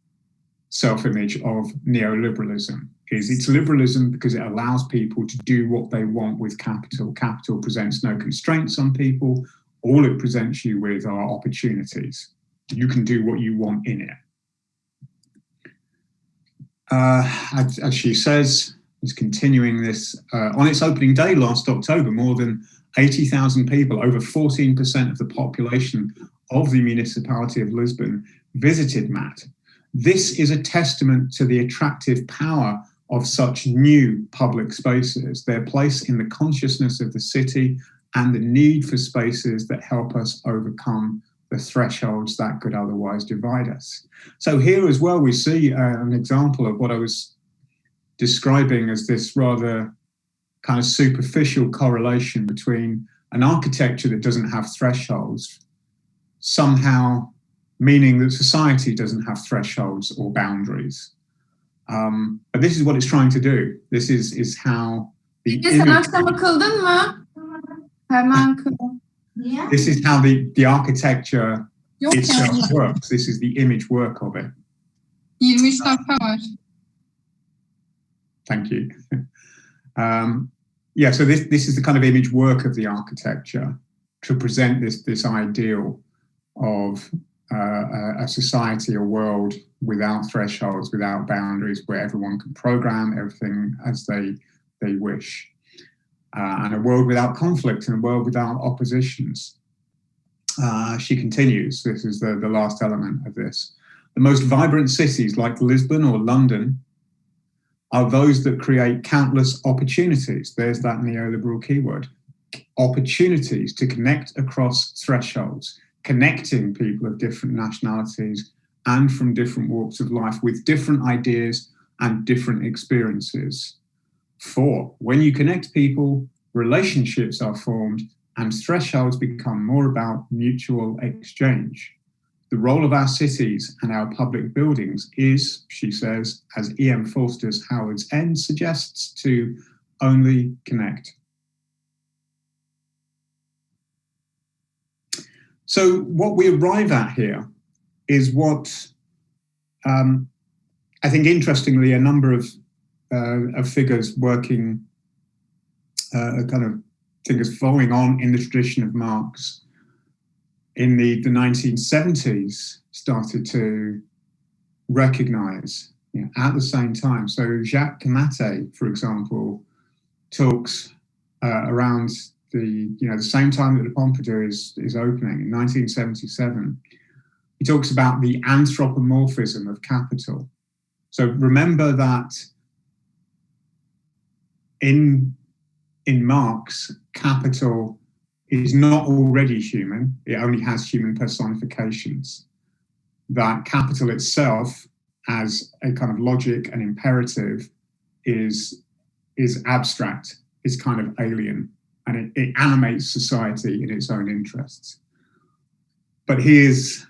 self-image of neoliberalism. It's liberalism because it allows people to do what they want with capital. Capital presents no constraints on people. All it presents you with are opportunities. You can do what you want in it. As she says, is continuing this. On its opening day last October, more than 80,000 people, over 14% of the population of the municipality of Lisbon, visited MAT. This is a testament to the attractive power of such new public spaces, their place in the consciousness of the city, and the need for spaces that help us overcome the thresholds that could otherwise divide us. So here as well, we see an example of what I was describing as this rather kind of superficial correlation between an architecture that doesn't have thresholds, somehow meaning that society doesn't have thresholds or boundaries. But this is what it's trying to do. This is how the image, this is how the architecture itself works. This is the image work of it. 23 dakika var. Thank you. Yeah, so this is the kind of image work of the architecture to present this ideal of a society, a world without thresholds, without boundaries, where everyone can program everything as they wish, and a world without conflict and a world without oppositions. She continues, this is the last element of this. The most vibrant cities like Lisbon or London are those that create countless opportunities. There's that neoliberal keyword. Opportunities to connect across thresholds, connecting people of different nationalities and from different walks of life with different ideas and different experiences. For when you connect people, relationships are formed and thresholds become more about mutual exchange. The role of our cities and our public buildings is, she says, as E.M. Forster's Howard's End suggests, to only connect. So what we arrive at here is what I think, interestingly, a number of figures working, kind of figures following on in the tradition of Marx in the 1970s started to recognize, at the same time. So Jacques Cartier, for example, talks around the same time that the Pompadour is opening in 1977. He talks about the anthropomorphism of capital. So remember that in Marx, capital is not already human, it only has human personifications. That capital itself, as a kind of logic and imperative, is abstract, is kind of alien, and it animates society in its own interests. But he is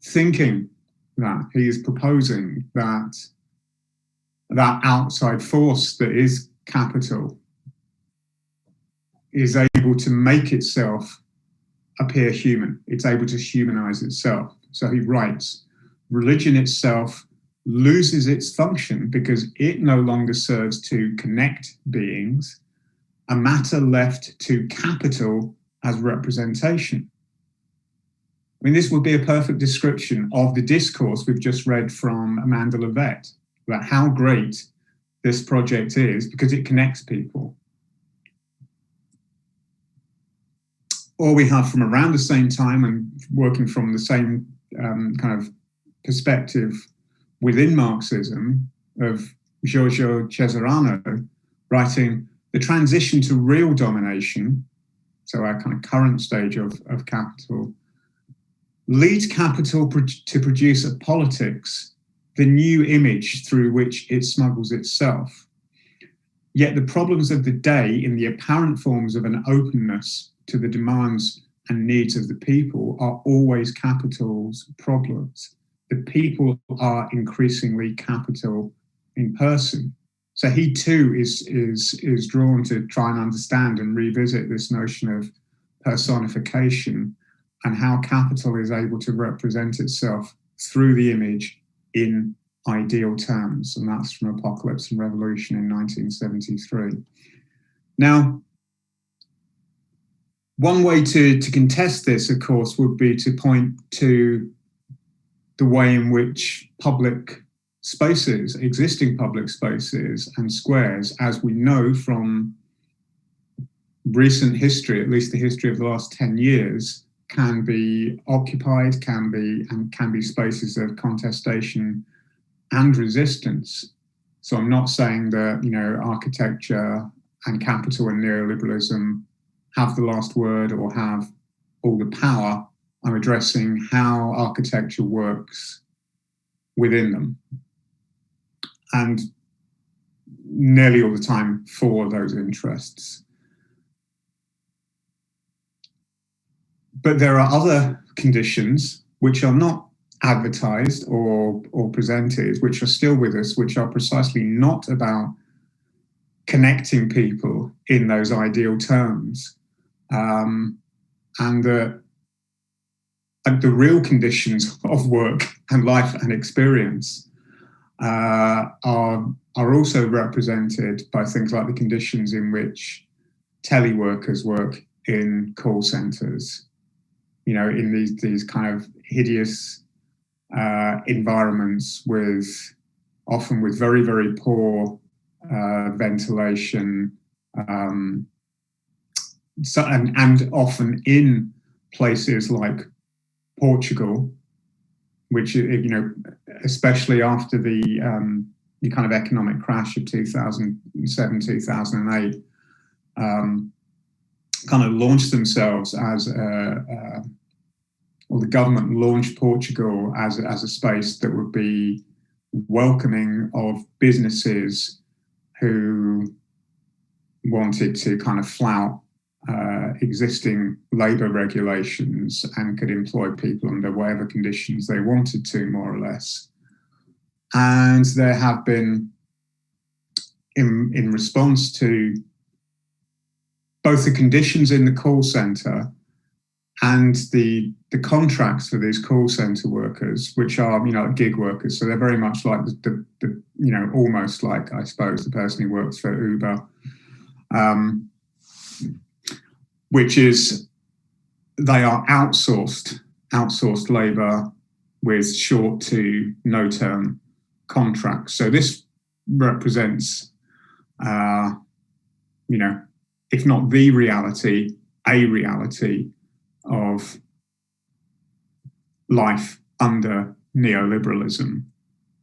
thinking that, he is proposing that outside force that is capital is able to make itself appear human. It's able to humanize itself. So he writes, religion itself loses its function because it no longer serves to connect beings, a matter left to capital as representation. I mean, this would be a perfect description of the discourse we've just read from Amanda Levette, about how great this project is because it connects people. Or we have from around the same time and working from the same kind of perspective within Marxism of Giorgio Cesarano writing the transition to real domination, so our kind of current stage of capital, leads capital to produce a politics, the new image through which it smuggles itself. Yet the problems of the day in the apparent forms of an openness to the demands and needs of the people are always capital's problems. The people are increasingly capital in person. So he too is drawn to try and understand and revisit this notion of personification and how capital is able to represent itself through the image in ideal terms. And that's from Apocalypse and Revolution in 1973. Now, one way to contest this, of course, would be to point to the way in which public spaces, existing public spaces and squares, as we know from recent history, at least the history of the last 10 years, can be occupied, can be spaces of contestation and resistance. So I'm not saying that, architecture and capital and neoliberalism have the last word or have all the power. I'm addressing how architecture works within them, and nearly all the time for those interests. But there are other conditions which are not advertised or presented, which are still with us, which are precisely not about connecting people in those ideal terms, and the real conditions of work and life and experience are also represented by things like the conditions in which teleworkers work in call centres, in these kind of hideous environments often with very, very poor ventilation, and often in places like Portugal, which, especially after the kind of economic crash of 2007, 2008, kind of launched themselves as the government launched Portugal as a space that would be welcoming of businesses who wanted to kind of flout existing labour regulations and could employ people under whatever conditions they wanted to, more or less. And there have been, in response to both the conditions in the call centre and the contracts for these call centre workers, which are, gig workers, so they're very much like the almost like, I suppose, the person who works for Uber, which is, they are outsourced labour with short to no term contracts. So this represents, if not the reality, a reality of life under neoliberalism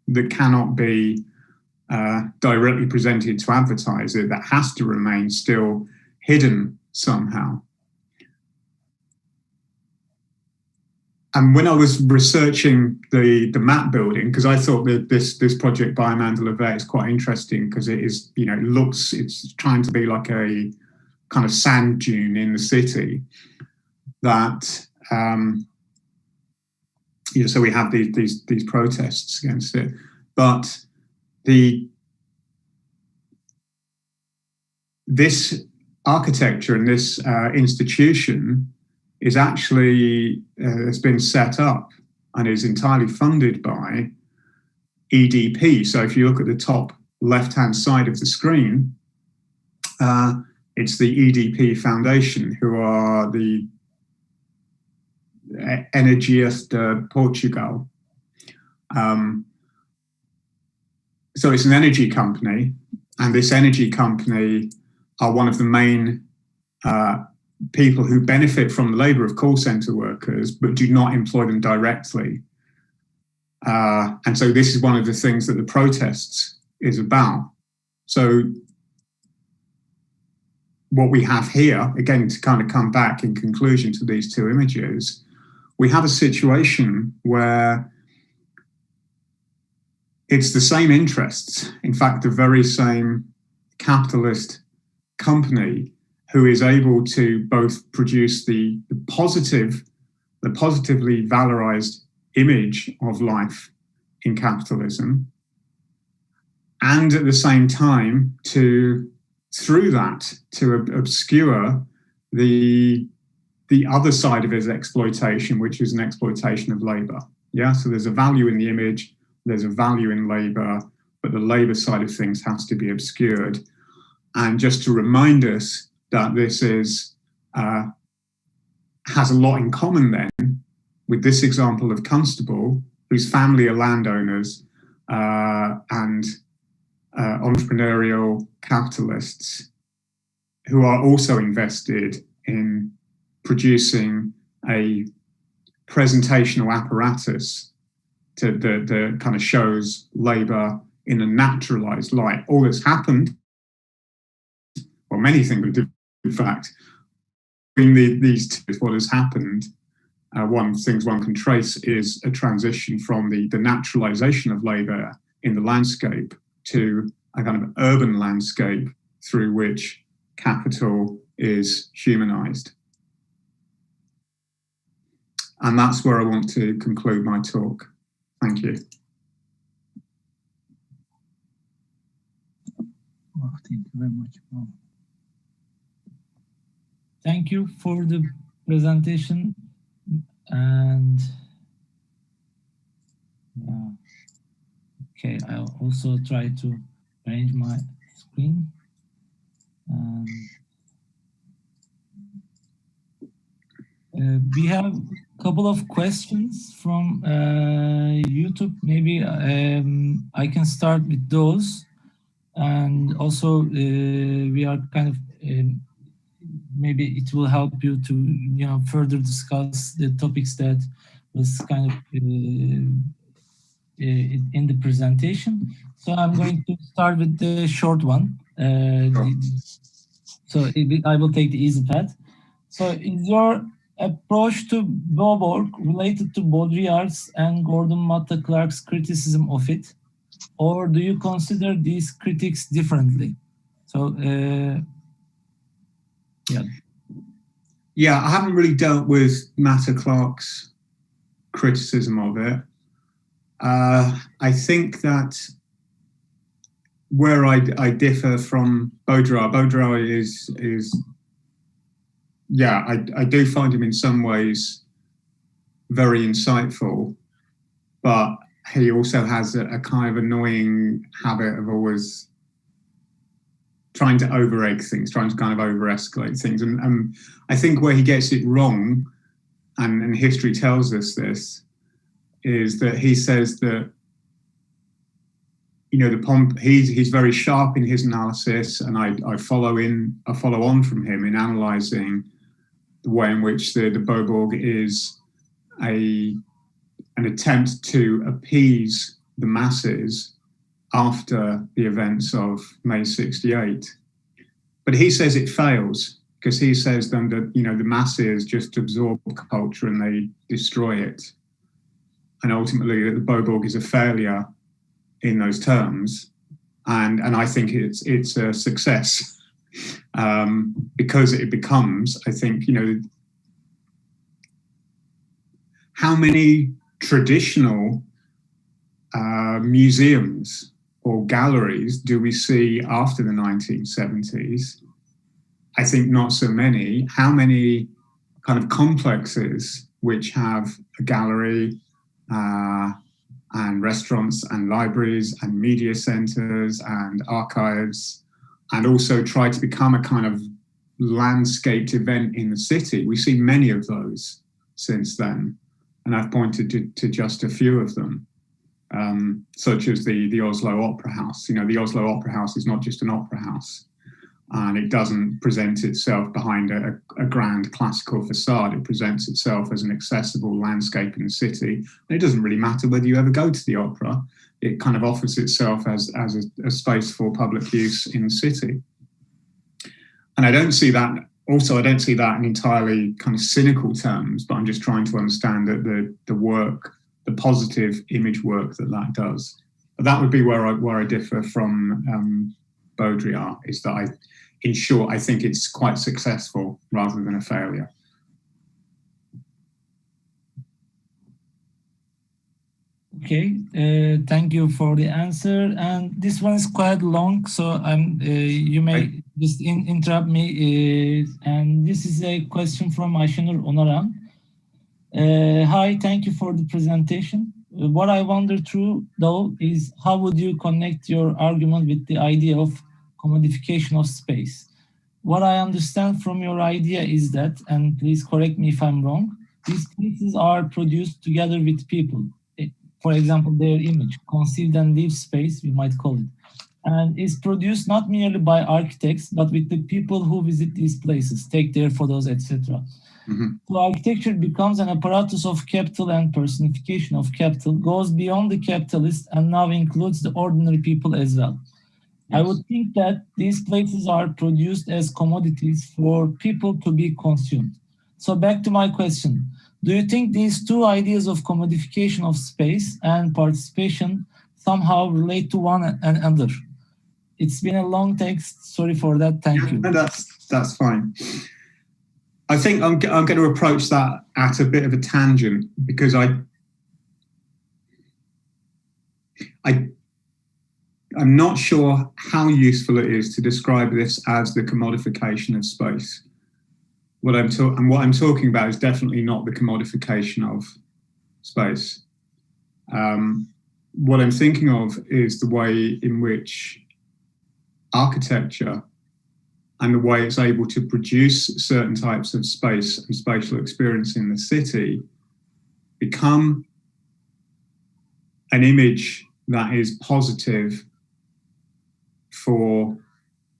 that cannot be directly presented to advertise it, that has to remain still hidden somehow. And when I was researching the map building, because I thought that this project by Amanda Levette is quite interesting, because it is, it's trying to be like a kind of sand dune in the city that, so we have these protests against it, but this architecture and this institution is actually has been set up and is entirely funded by EDP. So if you look at the top left-hand side of the screen, it's the EDP Foundation, who are the Energias de Portugal. So it's an energy company, and this energy company are one of the main people who benefit from the labour of call centre workers, but do not employ them directly. And so this is one of the things that the protests is about. So what we have here, again, to kind of come back in conclusion to these two images, we have a situation where it's the same interests, in fact, the very same capitalist company who is able to both produce the positively valorized image of life in capitalism, and at the same time through that to obscure the other side of his exploitation, which is an exploitation of labor. Yeah, so there's a value in the image, there's a value in labor, but the labor side of things has to be obscured. And just to remind us that this is has a lot in common then with this example of Constable, whose family are landowners and entrepreneurial capitalists who are also invested in producing a presentational apparatus that kind of shows labor in a naturalized light. All that's happened, well, many things do, in fact, between these two, what has happened, one can trace is a transition from the naturalization of labour in the landscape to a kind of urban landscape through which capital is humanized. And that's where I want to conclude my talk. Thank you. Well, thank you very much. Well, thank you for the presentation. And yeah. Okay, I'll also try to arrange my screen. We have a couple of questions from YouTube. Maybe I can start with those. And also we are kind of, maybe it will help you to further discuss the topics that was kind of in the presentation. So I'm going to start with the short one. So I will take the easy path. So is your approach to Beaubourg related to Baudrillard's and Gordon Matta Clark's criticism of it? Or do you consider these critics differently? So, yeah. Yeah, I haven't really dealt with Matta Clark's criticism of it. I think that where I differ from Baudrillard is yeah, I do find him in some ways very insightful, but he also has a kind of annoying habit of always trying to over-egg things, trying to kind of over-escalate things. And I think where he gets it wrong, and history tells us this, is that he says that, he's very sharp in his analysis, and I follow on from him in analysing the way in which the Beaubourg is an attempt to appease the masses after the events of May 68. But he says it fails, because he says then that, the masses just absorb culture and they destroy it. And ultimately that the Beaubourg is a failure in those terms. And I think it's a success. Because it becomes, I think, how many traditional museums or galleries do we see after the 1970s? I think not so many. How many kind of complexes which have a gallery and restaurants and libraries and media centers and archives, and also try to become a kind of landscaped event in the city? We see many of those since then, and I've pointed to just a few of them, such as the Oslo Opera House. The Oslo Opera House is not just an opera house, and it doesn't present itself behind a grand classical facade. It presents itself as an accessible landscape in the city. And it doesn't really matter whether you ever go to the opera. It kind of offers itself as a space for public use in the city. And I don't see that in entirely kind of cynical terms, but I'm just trying to understand that the work, the positive image work that does. But that would be where I differ from Baudrillard, is that in short, I think it's quite successful rather than a failure. Okay, thank you for the answer. And this one is quite long, so you may just interrupt me. And this is a question from Ayşenur Onaran. Hi, thank you for the presentation. What I wonder through, though, is how would you connect your argument with the idea of commodification of space? What I understand from your idea is that, and please correct me if I'm wrong, these pieces are produced together with people. For example, their image, conceived and lived space, we might call it, and is produced not merely by architects, but with the people who visit these places, take their photos, etc. So architecture becomes an apparatus of capital, and personification of capital goes beyond the capitalist and now includes the ordinary people as well. Yes. I would think that these places are produced as commodities for people to be consumed. So back to my question. Do you think these two ideas of commodification of space and participation somehow relate to one another? It's been a long text. Sorry for that. Thank you. No, that's fine. I think I'm going to approach that at a bit of a tangent because I'm not sure how useful it is to describe this as the commodification of space. What I'm talking about is definitely not the commodification of space. What I'm thinking of is the way in which architecture and the way it's able to produce certain types of space and spatial experience in the city become an image that is positive for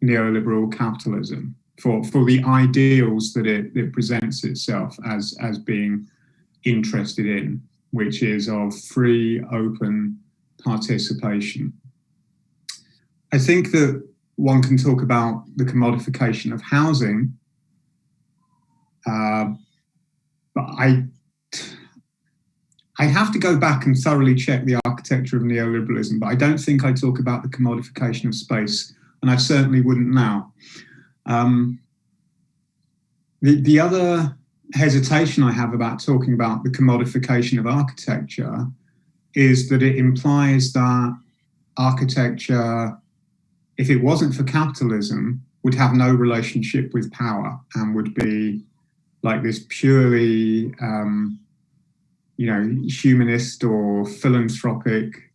neoliberal capitalism, for the ideals that it presents itself as being interested in, which is of free, open participation. I think that one can talk about the commodification of housing, but I have to go back and thoroughly check the architecture of neoliberalism, but I don't think I talk about the commodification of space, and I certainly wouldn't now. The other hesitation I have about talking about the commodification of architecture is that it implies that architecture, if it wasn't for capitalism, would have no relationship with power and would be like this purely, humanist or philanthropic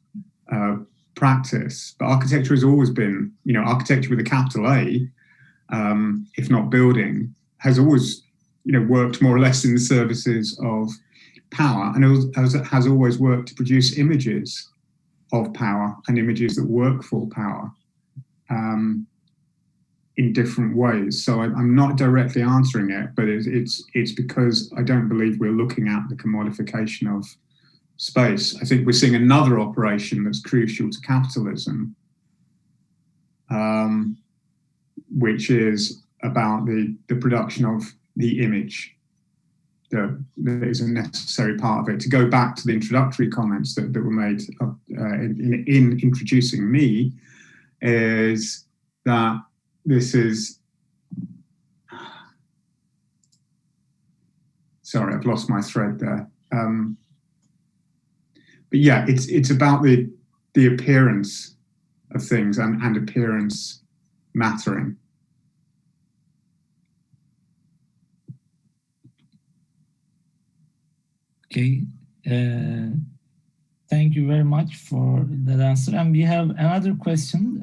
practice. But architecture has always been, architecture with a capital A, if not building, has always, worked more or less in the services of power, and it has always worked to produce images of power and images that work for power. In different ways. So I'm not directly answering it, but it's because I don't believe we're looking at the commodification of space. I think we're seeing another operation that's crucial to capitalism, which is about the production of the image that is a necessary part of it. To go back to the introductory comments that were made in introducing me, is that this is, sorry, I've lost my thread there. But yeah, it's about the appearance of things and appearance mattering. Okay. Thank you very much for that answer. And we have another question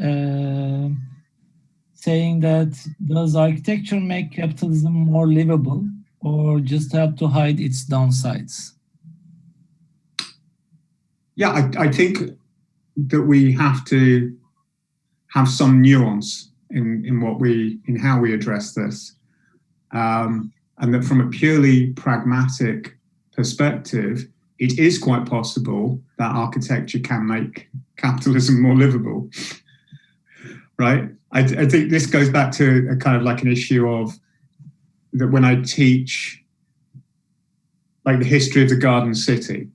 saying that, does architecture make capitalism more livable or just help to hide its downsides? Yeah, I think that we have to have some nuance in how we address this. And that from a purely pragmatic perspective, it is quite possible that architecture can make capitalism more livable, right? I think this goes back to a kind of like an issue of that when I teach like the history of the Garden City,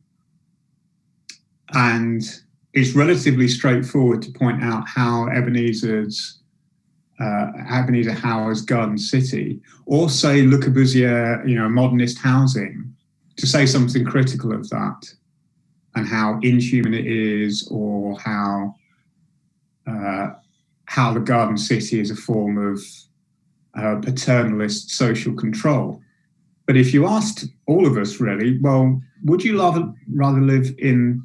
and it's relatively straightforward to point out how Ebenezer Hower's Garden City, or say Le Corbusier, modernist housing, to say something critical of that and how inhuman it is, or how the Garden City is a form of paternalist social control. But if you asked all of us, really, well, would you rather live in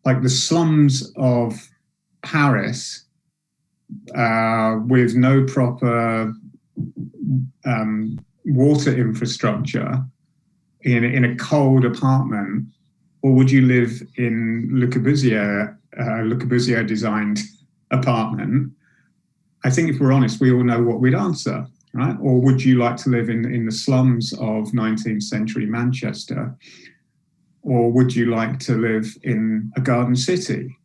like the slums of Paris with no proper water infrastructure in a cold apartment, or would you live in Le Corbusier designed apartment? I think if we're honest, we all know what we'd answer. right? Or would you like to live in the slums of 19th century Manchester? Or would you like to live in a garden city?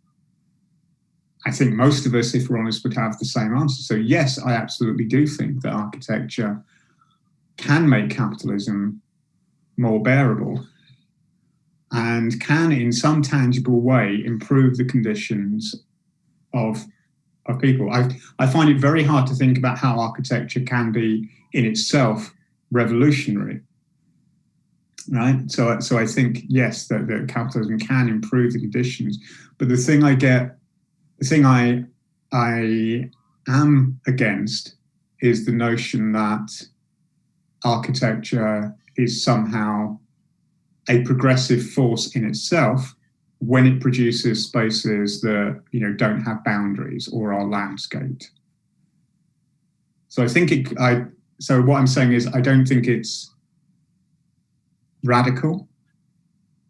I think most of us, if we're honest, would have the same answer. So yes, I absolutely do think that architecture can make capitalism more bearable and can, in some tangible way, improve the conditions of people. I find it very hard to think about how architecture can be in itself revolutionary, right? So I think, yes, that capitalism can improve the conditions. But the thing I am against is the notion that architecture is somehow a progressive force in itself when it produces spaces that don't have boundaries or are landscaped. So I think so what I'm saying is I don't think it's radical,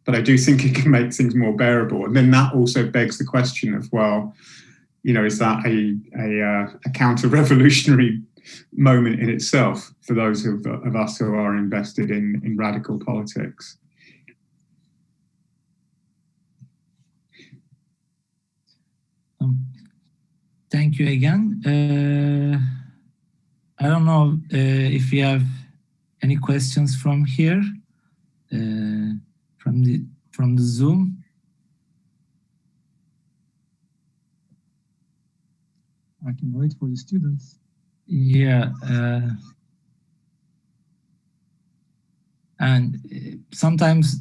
but I do think it can make things more bearable. And then that also begs the question of, well, is that a counter-revolutionary moment in itself for those of us who are invested in radical politics? Thank you again. I don't know if we have any questions from here, from the Zoom. I can wait for the students. Yeah. And sometimes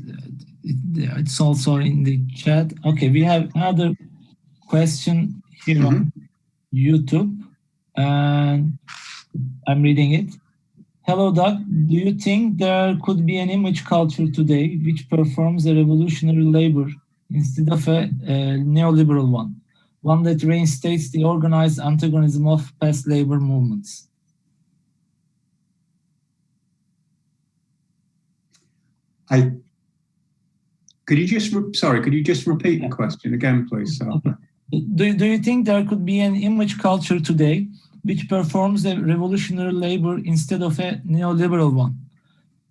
it's also in the chat. Okay, we have another question here on YouTube, and I'm reading it. Hello, Doug. Do you think there could be an image culture today which performs a revolutionary labor instead of a neoliberal one that reinstates the organized antagonism of past labor movements? Could you just repeat the question again, please? Okay. Do you think there could be an image culture today which performs a revolutionary labor instead of a neoliberal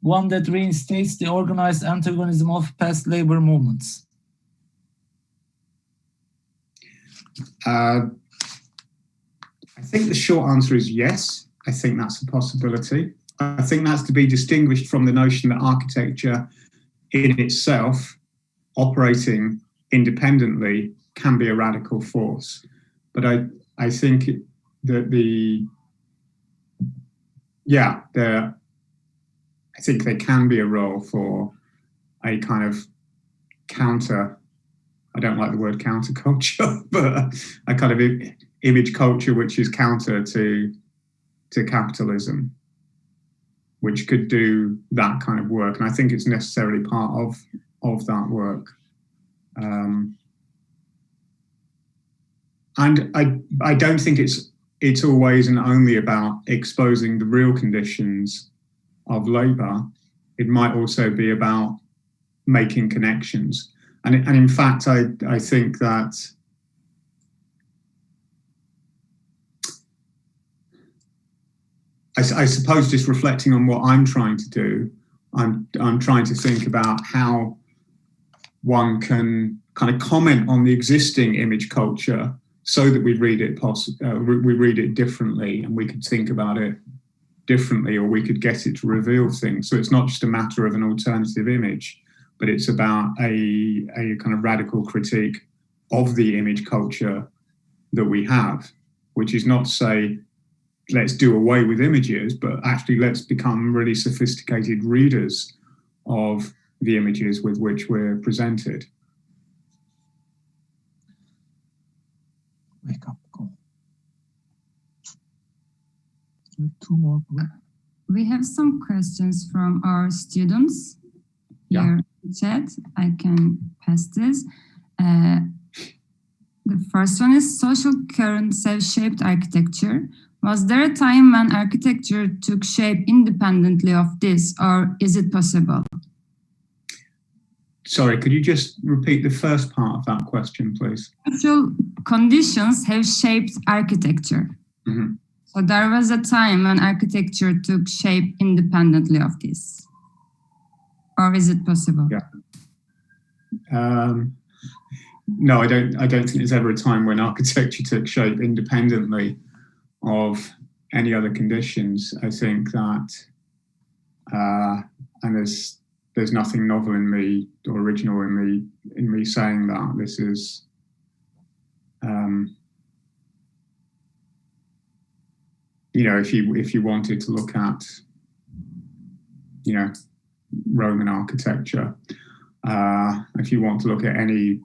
one that reinstates the organized antagonism of past labor movements? I think the short answer is yes. I think that's a possibility. I think that's to be distinguished from the notion that architecture in itself, operating independently, can be a radical force. But I think that I think there can be a role for a kind of counter, I don't like the word counterculture, but a kind of image culture which is counter to capitalism, which could do that kind of work. And I think it's necessarily part of that work. And I don't think it's always and only about exposing the real conditions of labour. It might also be about making connections. And in fact, I think that I suppose just reflecting on what I'm trying to do, I'm trying to think about how one can kind of comment on the existing image culture so that we read it differently, and we could think about it differently, or we could get it to reveal things. So it's not just a matter of an alternative image, but it's about a kind of radical critique of the image culture that we have, which is not to say let's do away with images, but actually let's become really sophisticated readers of the images with which we're presented. Wake up call. Two more. We have some questions from our students here in the chat. I can pass this. The first one is social currents have shaped architecture. Was there a time when architecture took shape independently of this, or is it possible? Sorry, could you just repeat the first part of that question, please? Social conditions have shaped architecture. Mm-hmm. So there was a time when architecture took shape independently of this. Or is it possible? Yeah. No, I don't think there's ever a time when architecture took shape independently of any other conditions. I think that, and there's nothing novel in me or original in me saying that. This is, you know, if you wanted to look at, you know, Roman architecture, if you want to look at any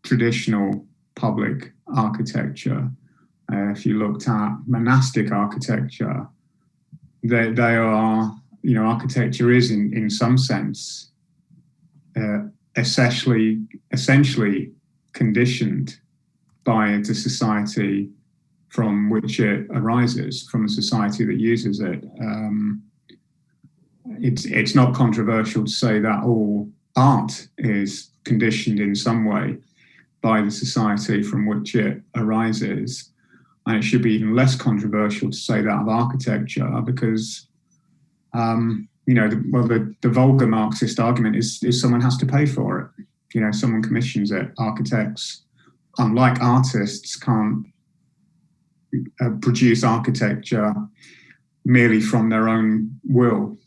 traditional public architecture, if you looked at monastic architecture, they are, you know, architecture is in some sense essentially conditioned by the society from which it arises, from the society that uses it. It's not controversial to say that all art is conditioned in some way by the society from which it arises. And it should be even less controversial to say that of architecture, because, you know, the vulgar Marxist argument is someone has to pay for it. You know, someone commissions it. Architects, unlike artists, can't produce architecture merely from their own will,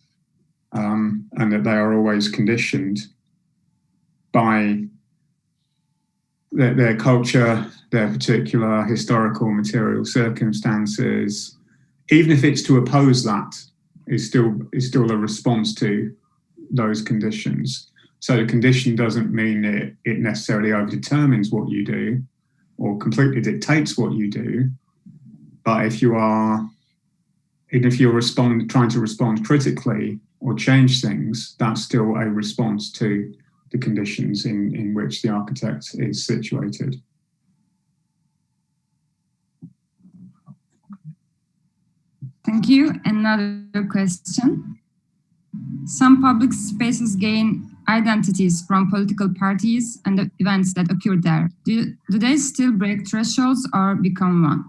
and that they are always conditioned by their culture, their particular historical material circumstances. Even if it's to oppose that, is still a response to those conditions. So the condition doesn't mean it necessarily overdetermines what you do or completely dictates what you do. But if you're trying to respond critically or change things, that's still a response to the conditions in which the architect is situated. Thank you. Another question. Some public spaces gain identities from political parties and the events that occur there. Do they still break thresholds or become one?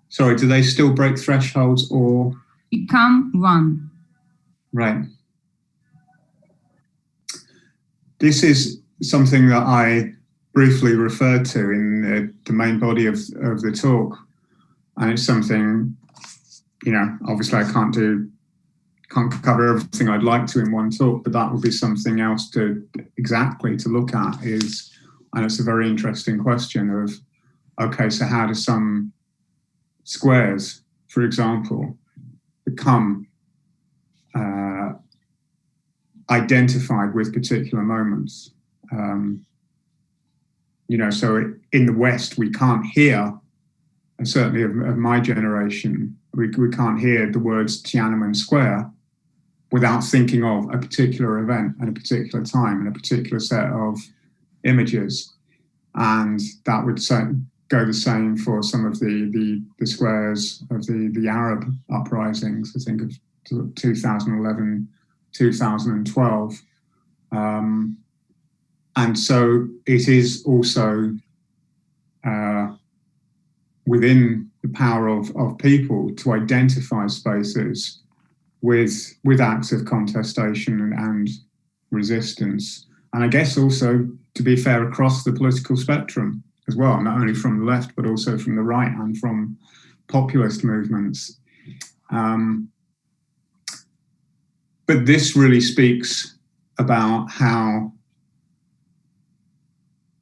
Sorry, do they still break thresholds or become one? Right. This is something that I briefly referred to in the main body of the talk. And it's something, you know, obviously I can't cover everything I'd like to in one talk, but that would be something else to look at is, and it's a very interesting question of, okay, so how do some squares, for example, become identified with particular moments? You know, so in the West, we can't hear, and certainly of my generation, we can't hear the words Tiananmen Square without thinking of a particular event at a particular time and a particular set of images. And that would go the same for some of the squares of the Arab uprisings, I think of 2011, 2012. And so it is also within the power of people to identify spaces with acts of contestation and resistance. And I guess also, to be fair, across the political spectrum as well, not only from the left, but also from the right and from populist movements. But this really speaks about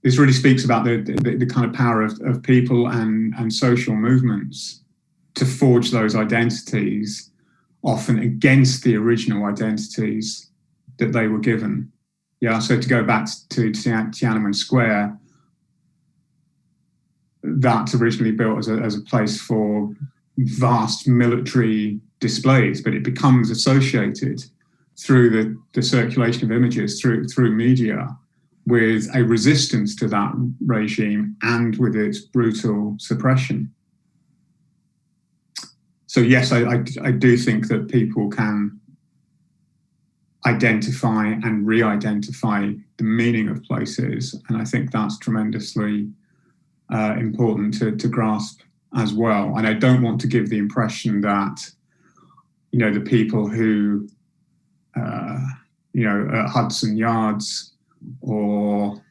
the kind of power of people and social movements to forge those identities, often against the original identities that they were given. Yeah, so to go back to Tiananmen Square, that's originally built as a place for vast military displays, but it becomes associated through the circulation of images, through media, with a resistance to that regime and with its brutal suppression. So yes, I do think that people can identify and re-identify the meaning of places, and I think that's tremendously important to grasp as well. And I don't want to give the impression that, the people who, at Hudson Yards or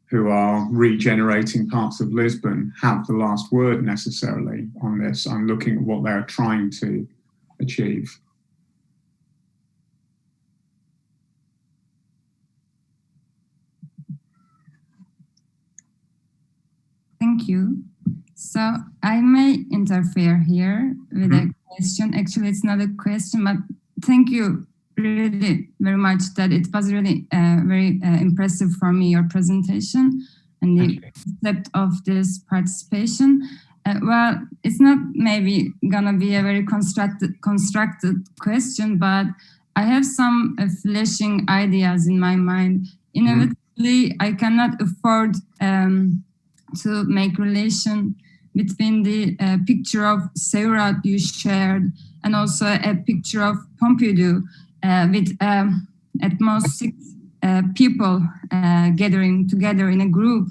who are regenerating parts of Lisbon have the last word necessarily on this. I'm looking at what they're trying to achieve. Thank you. So I may interfere here with a question. Actually, it's not a question, but thank you really very much. That it was really very impressive for me, your presentation and the concept of this participation. Well, it's not maybe gonna be a very constructed question, but I have some flashing ideas in my mind. Inevitably, I cannot afford to make relation between the picture of Seurat you shared and also a picture of Pompadour with at most 6 people gathering together in a group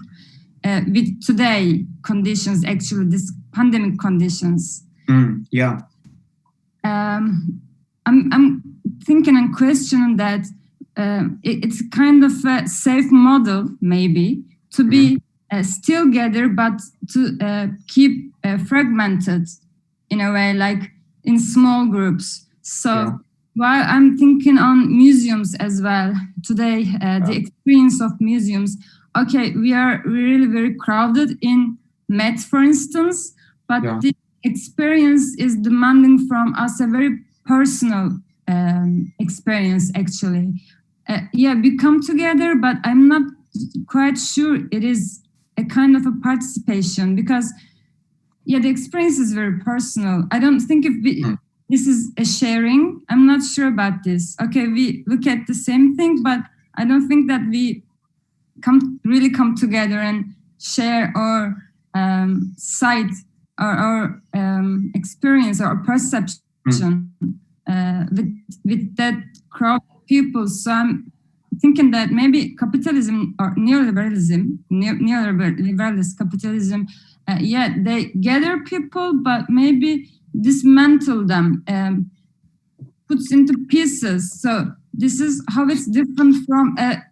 with today conditions, actually this pandemic conditions. Yeah. I'm thinking and questioning that it's kind of a safe model maybe to be still gather, but to keep fragmented in a way, like in small groups. So while I'm thinking on museums as well today, the experience of museums, okay, we are really very crowded in Met, for instance, but the experience is demanding from us a very personal experience, actually. We come together, but I'm not quite sure it is a kind of a participation because, the experience is very personal. I don't think if this is a sharing. I'm not sure about this. Okay, we look at the same thing, but I don't think that we really come together and share our sight or experience or perception with that crowd of people. So I'm thinking that maybe capitalism or neoliberalism, neoliberalist capitalism, they gather people, but maybe dismantle them, puts into pieces. So this is how it's different from a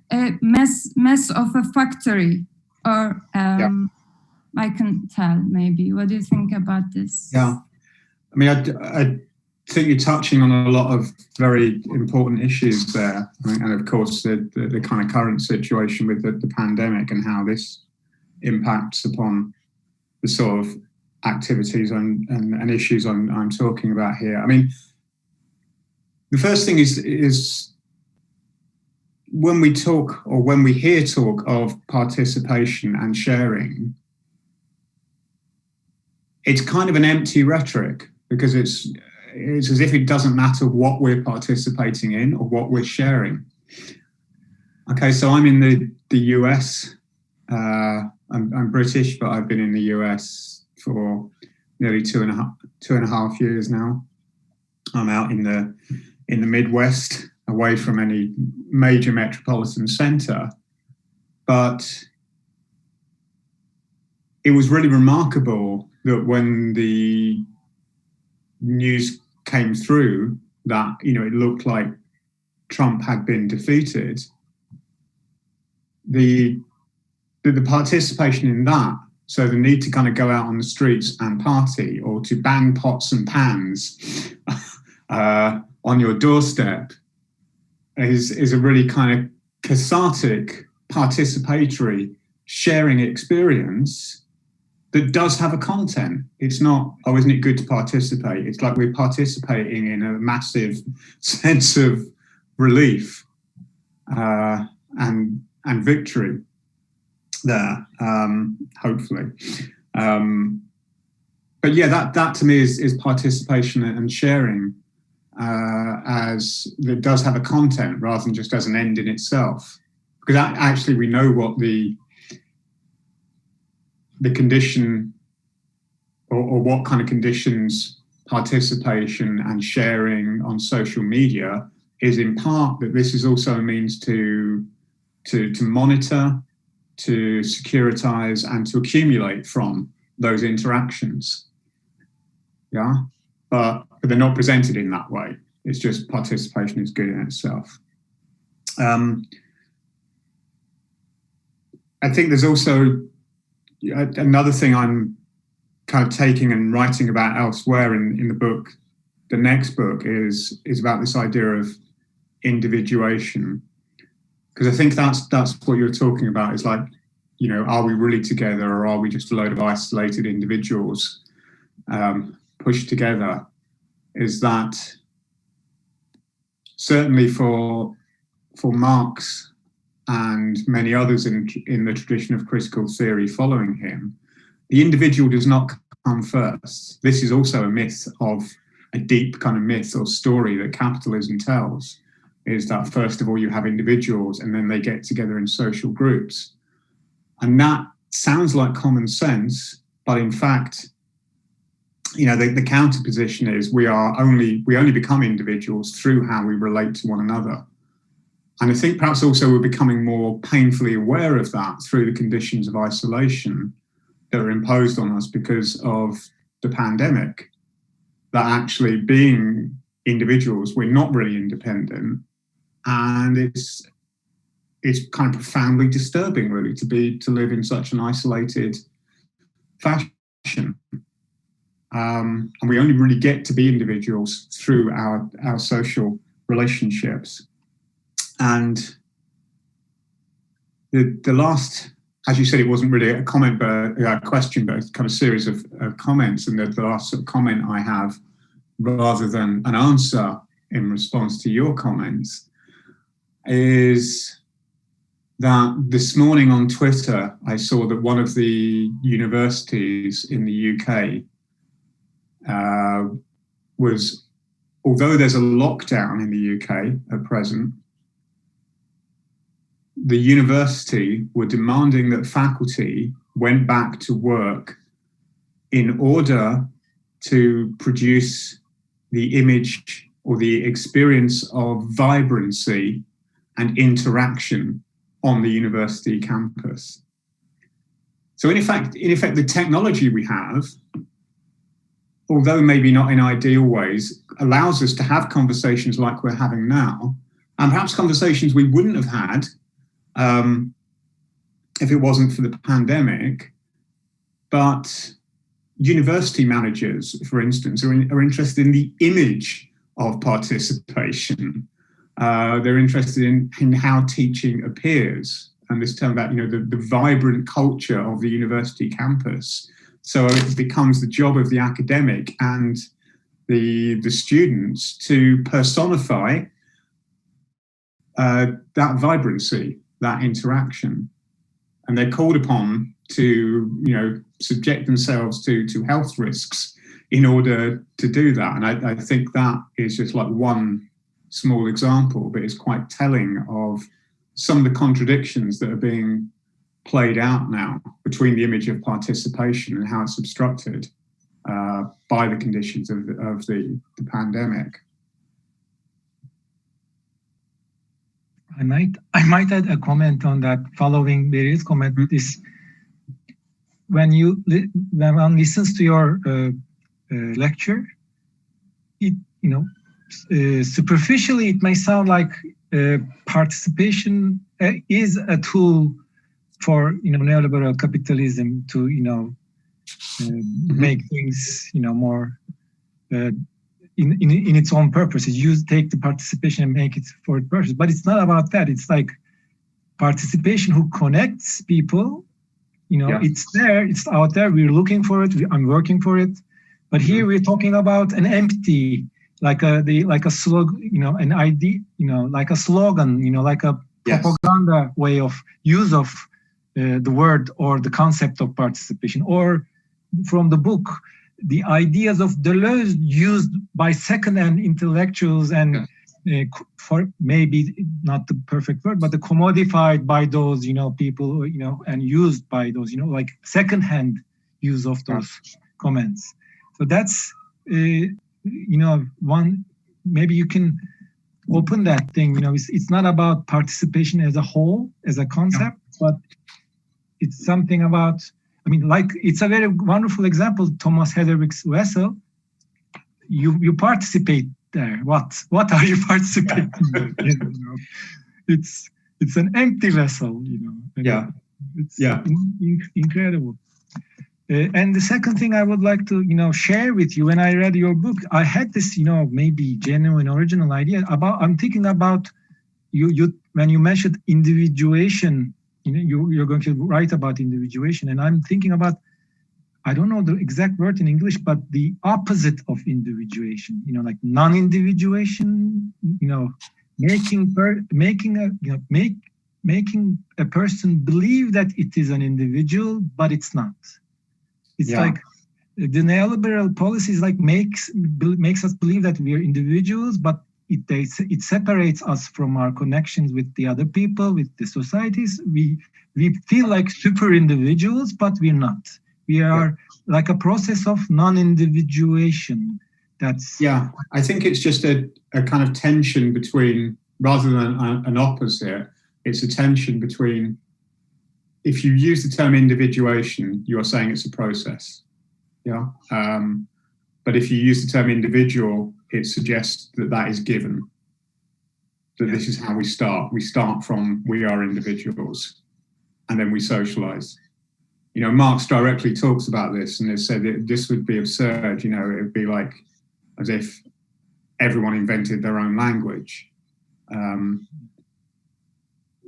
mess of a factory, or I can tell maybe. What do you think about this? Yeah, I mean, I think you're touching on a lot of very important issues there, and of course the kind of current situation with the pandemic and how this impacts upon the sort of activities and issues I'm talking about here. I mean, the first thing is when we talk or when we hear talk of participation and sharing, it's kind of an empty rhetoric because it's as if it doesn't matter what we're participating in or what we're sharing. Okay, so I'm in the US. I'm British, but I've been in the US for nearly two and a half years now. I'm out in the Midwest, away from any major metropolitan center. But it was really remarkable that when the news came through that, it looked like Trump had been defeated, the participation in that, so the need to kind of go out on the streets and party or to bang pots and pans on your doorstep is a really kind of cathartic, participatory, sharing experience that does have a content. It's not, isn't it good to participate? It's like we're participating in a massive sense of relief and victory there, hopefully. But that to me is participation and sharing as it does have a content rather than just as an end in itself. Because actually we know what the condition or what kind of conditions participation and sharing on social media is, in part that this is also a means to monitor, to securitize, and to accumulate from those interactions. Yeah, but they're not presented in that way. It's just participation is good in itself. I think there's also another thing I'm kind of taking and writing about elsewhere in the book. The next book is about this idea of individuation, because I think that's what you're talking about. Is like, you know, are we really together, or are we just a load of isolated individuals pushed together? Is that certainly for Marx and many others in the tradition of critical theory following him, the individual does not come first. This is also a myth, of a deep kind of myth or story that capitalism tells, is that first of all you have individuals and then they get together in social groups. And that sounds like common sense, but in fact, you know, the counter position is we only become individuals through how we relate to one another. And I think perhaps also we're becoming more painfully aware of that through the conditions of isolation that are imposed on us because of the pandemic, that actually being individuals, we're not really independent. And it's kind of profoundly disturbing, really, to live in such an isolated fashion. And we only really get to be individuals through our social relationships. And the last, as you said, it wasn't really a comment, but a question, but a kind of series of comments. And the last sort of comment I have, rather than an answer in response to your comments, is that this morning on Twitter, I saw that one of the universities in the UK was, although there's a lockdown in the UK at present, the university were demanding that faculty went back to work in order to produce the image or the experience of vibrancy and interaction on the university campus. So in effect, the technology we have, although maybe not in ideal ways, allows us to have conversations like we're having now, and perhaps conversations we wouldn't have had if it wasn't for the pandemic. But university managers, for instance, are interested in the image of participation. They're interested in how teaching appears, and this term about, you know, the vibrant culture of the university campus. So it becomes the job of the academic and the students to personify that vibrancy, that interaction. And they're called upon to, you know, subject themselves to health risks in order to do that. And I think that is just like one small example, but it's quite telling of some of the contradictions that are being played out now between the image of participation and how it's obstructed by the conditions of the pandemic. I might add a comment on that, following Beril's comment. Is when one listens to your lecture, it, you know, superficially it may sound like participation is a tool for, you know, neoliberal capitalism to, you know, make things, you know, more in its own purposes. You take the participation and make it for its purpose. But it's not about that. It's like participation who connects people. You know, it's there, it's out there. We're looking for it. I'm working for it. But here we're talking about an empty, like a slogan, you know, an idea, you know, like a slogan, you know, like a propaganda way of use of the word or the concept of participation. Or from the book, the ideas of Deleuze used by second-hand intellectuals and for maybe not the perfect word, but the commodified by those, you know, people, you know, and used by those, you know, like second-hand use of those comments. So that's, you know, one, maybe you can open that thing, you know, it's not about participation as a whole, as a concept, but it's something about, I mean, like, it's a very wonderful example, Thomas Hedderwick's vessel. You participate there. What are you participating in? You know? It's an empty vessel, you know. Yeah. It's incredible. And the second thing I would like to, you know, share with you, when I read your book, I had this, you know, maybe genuine original idea about, I'm thinking about you when you mentioned individuation, you know, you're going to write about individuation, and I'm thinking about, I don't know the exact word in English, but the opposite of individuation, you know, like non-individuation, you know, making a person believe that it is an individual, but it's not. It's like the neoliberal policies like makes us believe that we are individuals, but it separates us from our connections with the other people, with the societies. We feel like super individuals, but we're not. We are like a process of non-individuation. That's I think it's just a kind of tension between, rather than an opposite, it's a tension between, if you use the term individuation, you are saying it's a process. But if you use the term individual, it suggests that that is given, that this is how we start. We start from, we are individuals, and then we socialize. You know, Marx directly talks about this and has said that this would be absurd. You know, it would be like as if everyone invented their own language.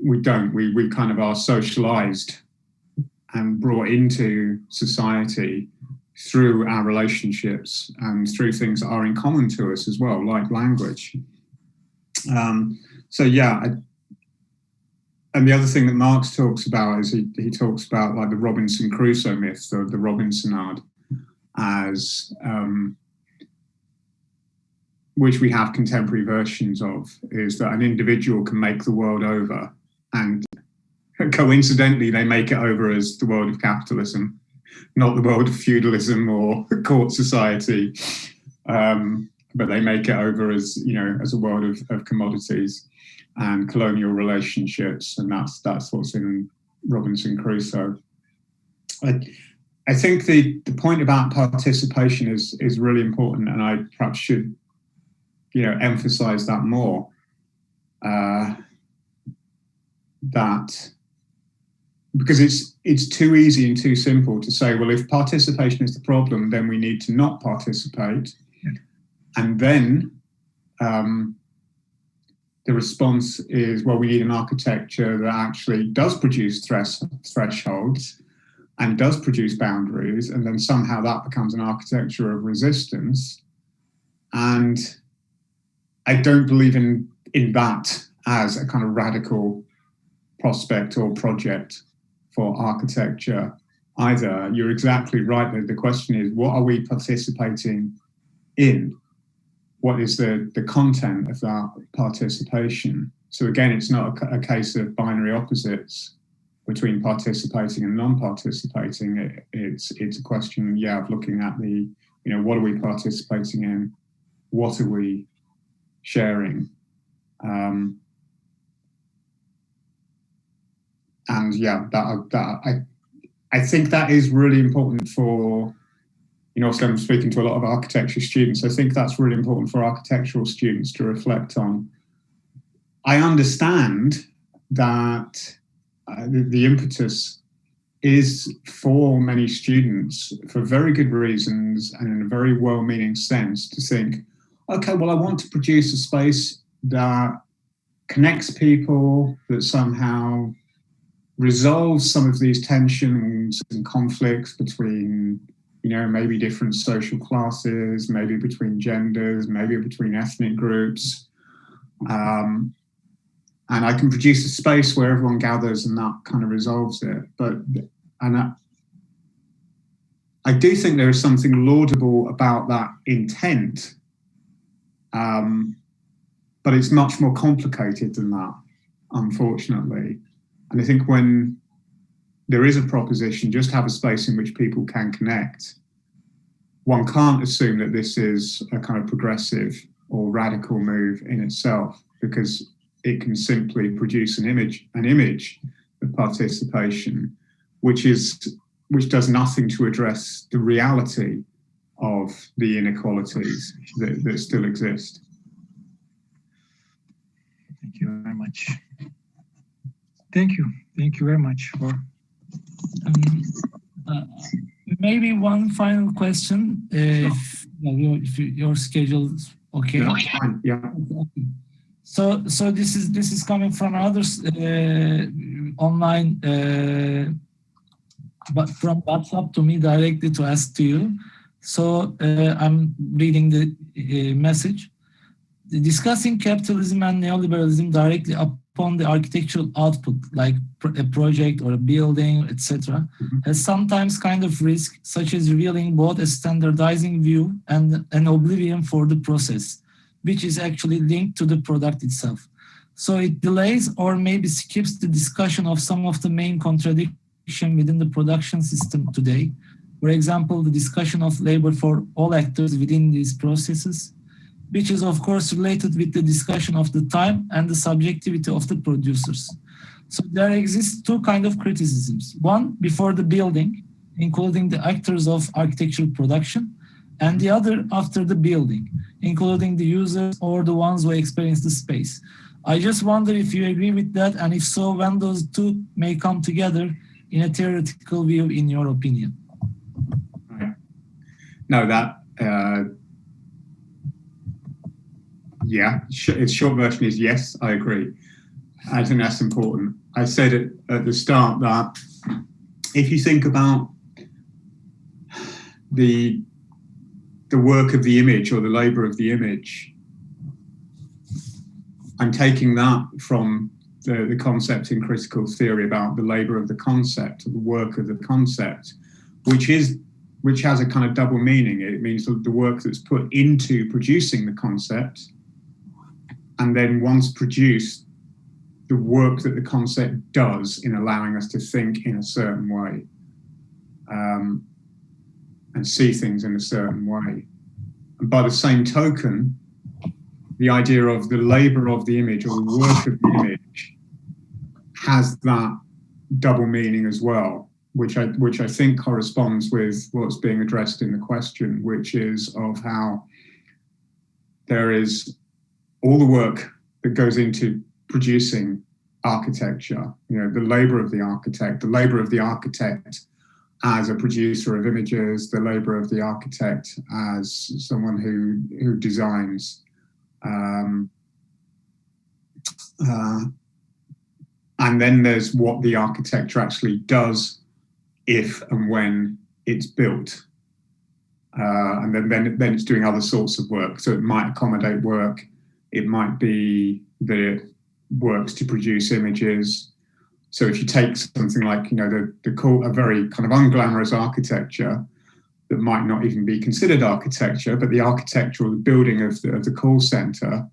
We don't. We kind of are socialized and brought into society through our relationships and through things that are in common to us as well, like language. And the other thing that Marx talks about is he talks about like the Robinson Crusoe myth, or the Robinsonade, as which we have contemporary versions of, is that an individual can make the world over, and coincidentally they make it over as the world of capitalism, not the world of feudalism or court society, but they make it over as, you know, as a world of commodities and colonial relationships, and that's what's in Robinson Crusoe. I think the point about participation is really important, and I perhaps should, you know, emphasize that more. That because it's too easy and too simple to say, well, if participation is the problem, then we need to not participate, and then the response is, well, we need an architecture that actually does produce thresholds and does produce boundaries, and then somehow that becomes an architecture of resistance. And I don't believe in that as a kind of radical prospect or project for architecture either. You're exactly right that the question is, what are we participating in? What is the content of that participation? So again, it's not a case of binary opposites between participating and non-participating. It's a question, of looking at the, you know, what are we participating in? What are we sharing? And I think that is really important for, you know, so I'm speaking to a lot of architecture students. I think that's really important for architectural students to reflect on. I understand that the impetus is for many students, for very good reasons and in a very well-meaning sense, to think, okay, well, I want to produce a space that connects people, that somehow resolves some of these tensions and conflicts between, you know, maybe different social classes, maybe between genders, maybe between ethnic groups. And I can produce a space where everyone gathers and that kind of resolves it. I do think there is something laudable about that intent, but it's much more complicated than that, unfortunately. And I think when there is a proposition, just have a space in which people can connect, one can't assume that this is a kind of progressive or radical move in itself, because it can simply produce an image of participation which does nothing to address the reality of the inequalities that still exist. Thank you very much. Thank you very much for. Maybe one final question, if your schedule is okay. Yeah, fine. Yeah. Okay. So this is coming from another online, but from WhatsApp to me directly to ask to you. So I'm reading the message. Discussing capitalism and neoliberalism directly upon the architectural output, like a project or a building, etc., has sometimes kind of risk, such as revealing both a standardizing view and an oblivion for the process, which is actually linked to the product itself. So it delays or maybe skips the discussion of some of the main contradiction within the production system today. For example, the discussion of labor for all actors within these processes, which is of course related with the discussion of the time and the subjectivity of the producers. So there exists two kinds of criticisms. One, before the building, including the actors of architectural production, and the other after the building, including the users or the ones who experience the space. I just wonder if you agree with that, and if so, when those two may come together in a theoretical view, in your opinion. No, that, yeah, its short version is yes, I agree. I think that's important. I said it at the start that if you think about the work of the image or the labor of the image, I'm taking that from the concept in critical theory about the labor of the concept, or the work of the concept, which has a kind of double meaning. It means the work that's put into producing the concept, and then once produced, the work that the concept does in allowing us to think in a certain way and see things in a certain way. And by the same token, the idea of the labor of the image or the work of the image has that double meaning as well, which I think corresponds with what's being addressed in the question, which is of how there is all the work that goes into producing architecture, the labor of the architect as a producer of images, the labor of the architect as someone who designs. And then there's what the architecture actually does if and when it's built. And then it's doing other sorts of work. So it might accommodate work. It might be that it works to produce images. So if you take something like, a very kind of unglamorous architecture that might not even be considered architecture, but the architecture or the building of the call center,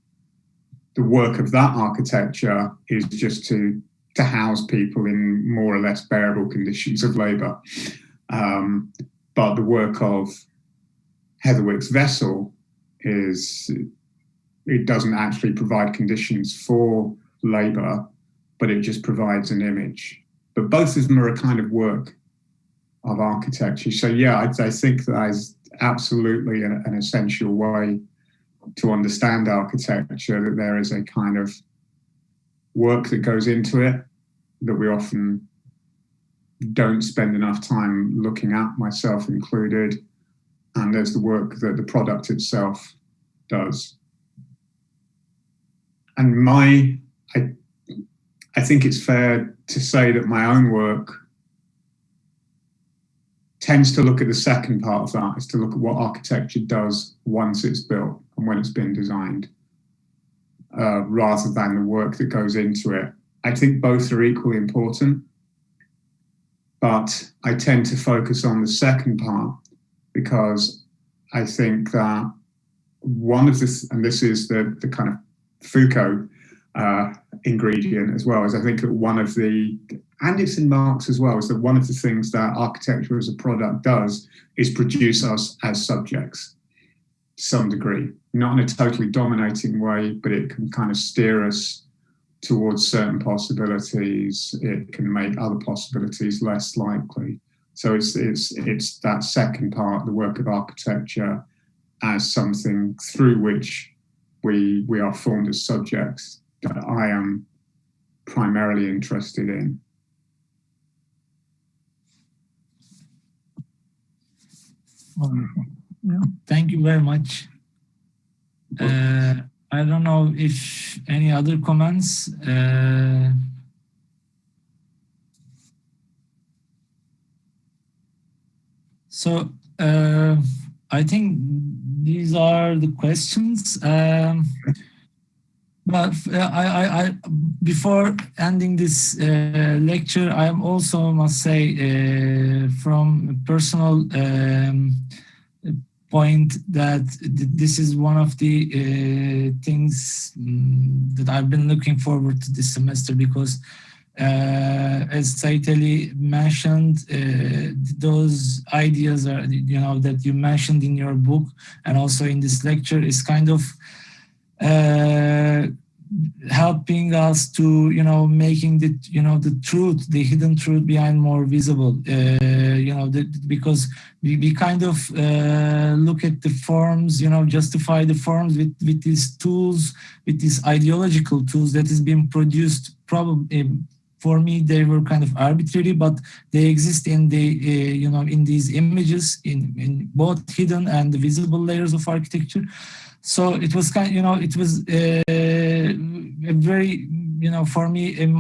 the work of that architecture is just to house people in more or less bearable conditions of labor. But the work of Heatherwick's vessel it doesn't actually provide conditions for labor, but it just provides an image. But both of them are a kind of work of architecture. So yeah, I think that is absolutely an essential way to understand architecture, that there is a kind of work that goes into it that we often don't spend enough time looking at, myself included, and there's the work that the product itself does. And I think it's fair to say that my own work tends to look at the second part of that, is to look at what architecture does once it's built and when it's been designed, rather than the work that goes into it. I think both are equally important, but I tend to focus on the second part because I think that one of the, and this is the kind of Foucault ingredient as well, is I think that one of the, and it's in Marx as well, is that one of the things that architecture as a product does is produce us as subjects to some degree, not in a totally dominating way, but it can kind of steer us towards certain possibilities, it can make other possibilities less likely. So it's that second part, the work of architecture, as something through which we are formed as subjects, that I am primarily interested in. Wonderful. Yeah. Thank you very much. I don't know if any other comments. So I think these are the questions. But before ending this lecture, I also must say from a personal point that this is one of the things that I've been looking forward to this semester, because as Saiteli mentioned, those ideas are, that you mentioned in your book and also in this lecture is kind of helping us to, making the, the truth, the hidden truth behind more visible, because we kind of look at the forms, justify the forms with these tools, with these ideological tools that is being produced. Probably for me, they were kind of arbitrary, but they exist in the, in these images, in both hidden and the visible layers of architecture. So it was kind, it was a very, for me, an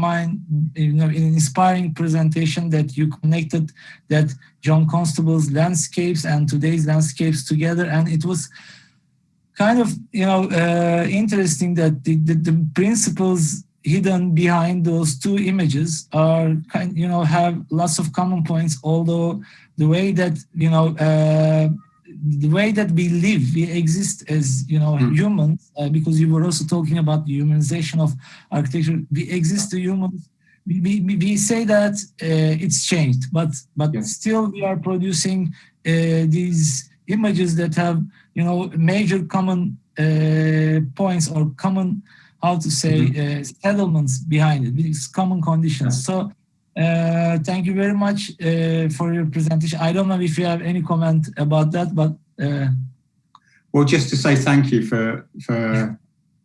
inspiring presentation that you connected that John Constable's landscapes and today's landscapes together, and it was kind of, interesting that the principles hidden behind those two images are kind, have lots of common points. Although the way that the way that we live, we exist as humans, because you were also talking about the humanization of architecture. We exist as humans. We say that it's changed, but yes, still we are producing these images that have major common points or common, how to say, settlements behind it, these common conditions. So thank you very much for your presentation. I don't know if you have any comment about that, but well, just to say thank you for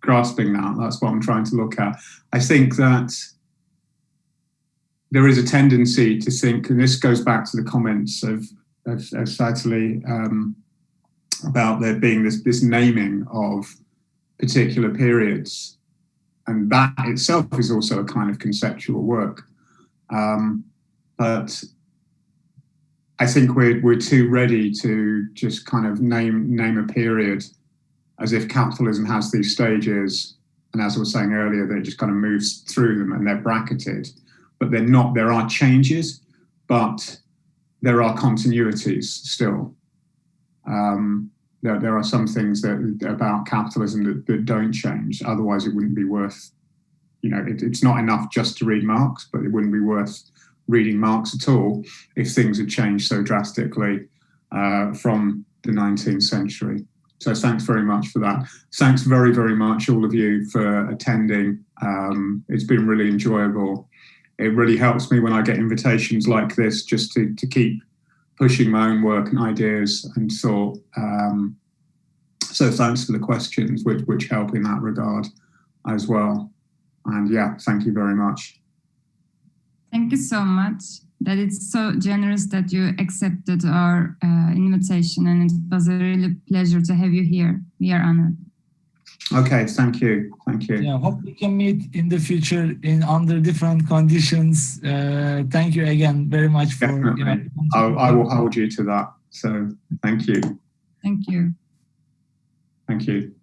grasping that. That's what I'm trying to look at. I think that there is a tendency to think, and this goes back to the comments of Saiteli about there being this naming of particular periods, and that itself is also a kind of conceptual work. But I think we're too ready to just kind of name a period as if capitalism has these stages, and as I was saying earlier, they just kind of moves through them and they're bracketed, but they're not. There are changes, but there are continuities still. There are some things about capitalism that don't change. Otherwise, it wouldn't be worth. It's not enough just to read Marx, but it wouldn't be worth reading Marx at all if things had changed so drastically from the 19th century. So thanks very much for that. Thanks very, very much, all of you, for attending. It's been really enjoyable. It really helps me when I get invitations like this just to keep pushing my own work and ideas and thought. So thanks for the questions, which help in that regard as well. And yeah, thank you very much. Thank you so much. That it's so generous that you accepted our invitation, and it was a really pleasure to have you here. We are honored. Okay, thank you. Thank you. Yeah, hope we can meet in the future under different conditions. Thank you again very much for. Definitely. I will hold you to that. So thank you. Thank you. Thank you.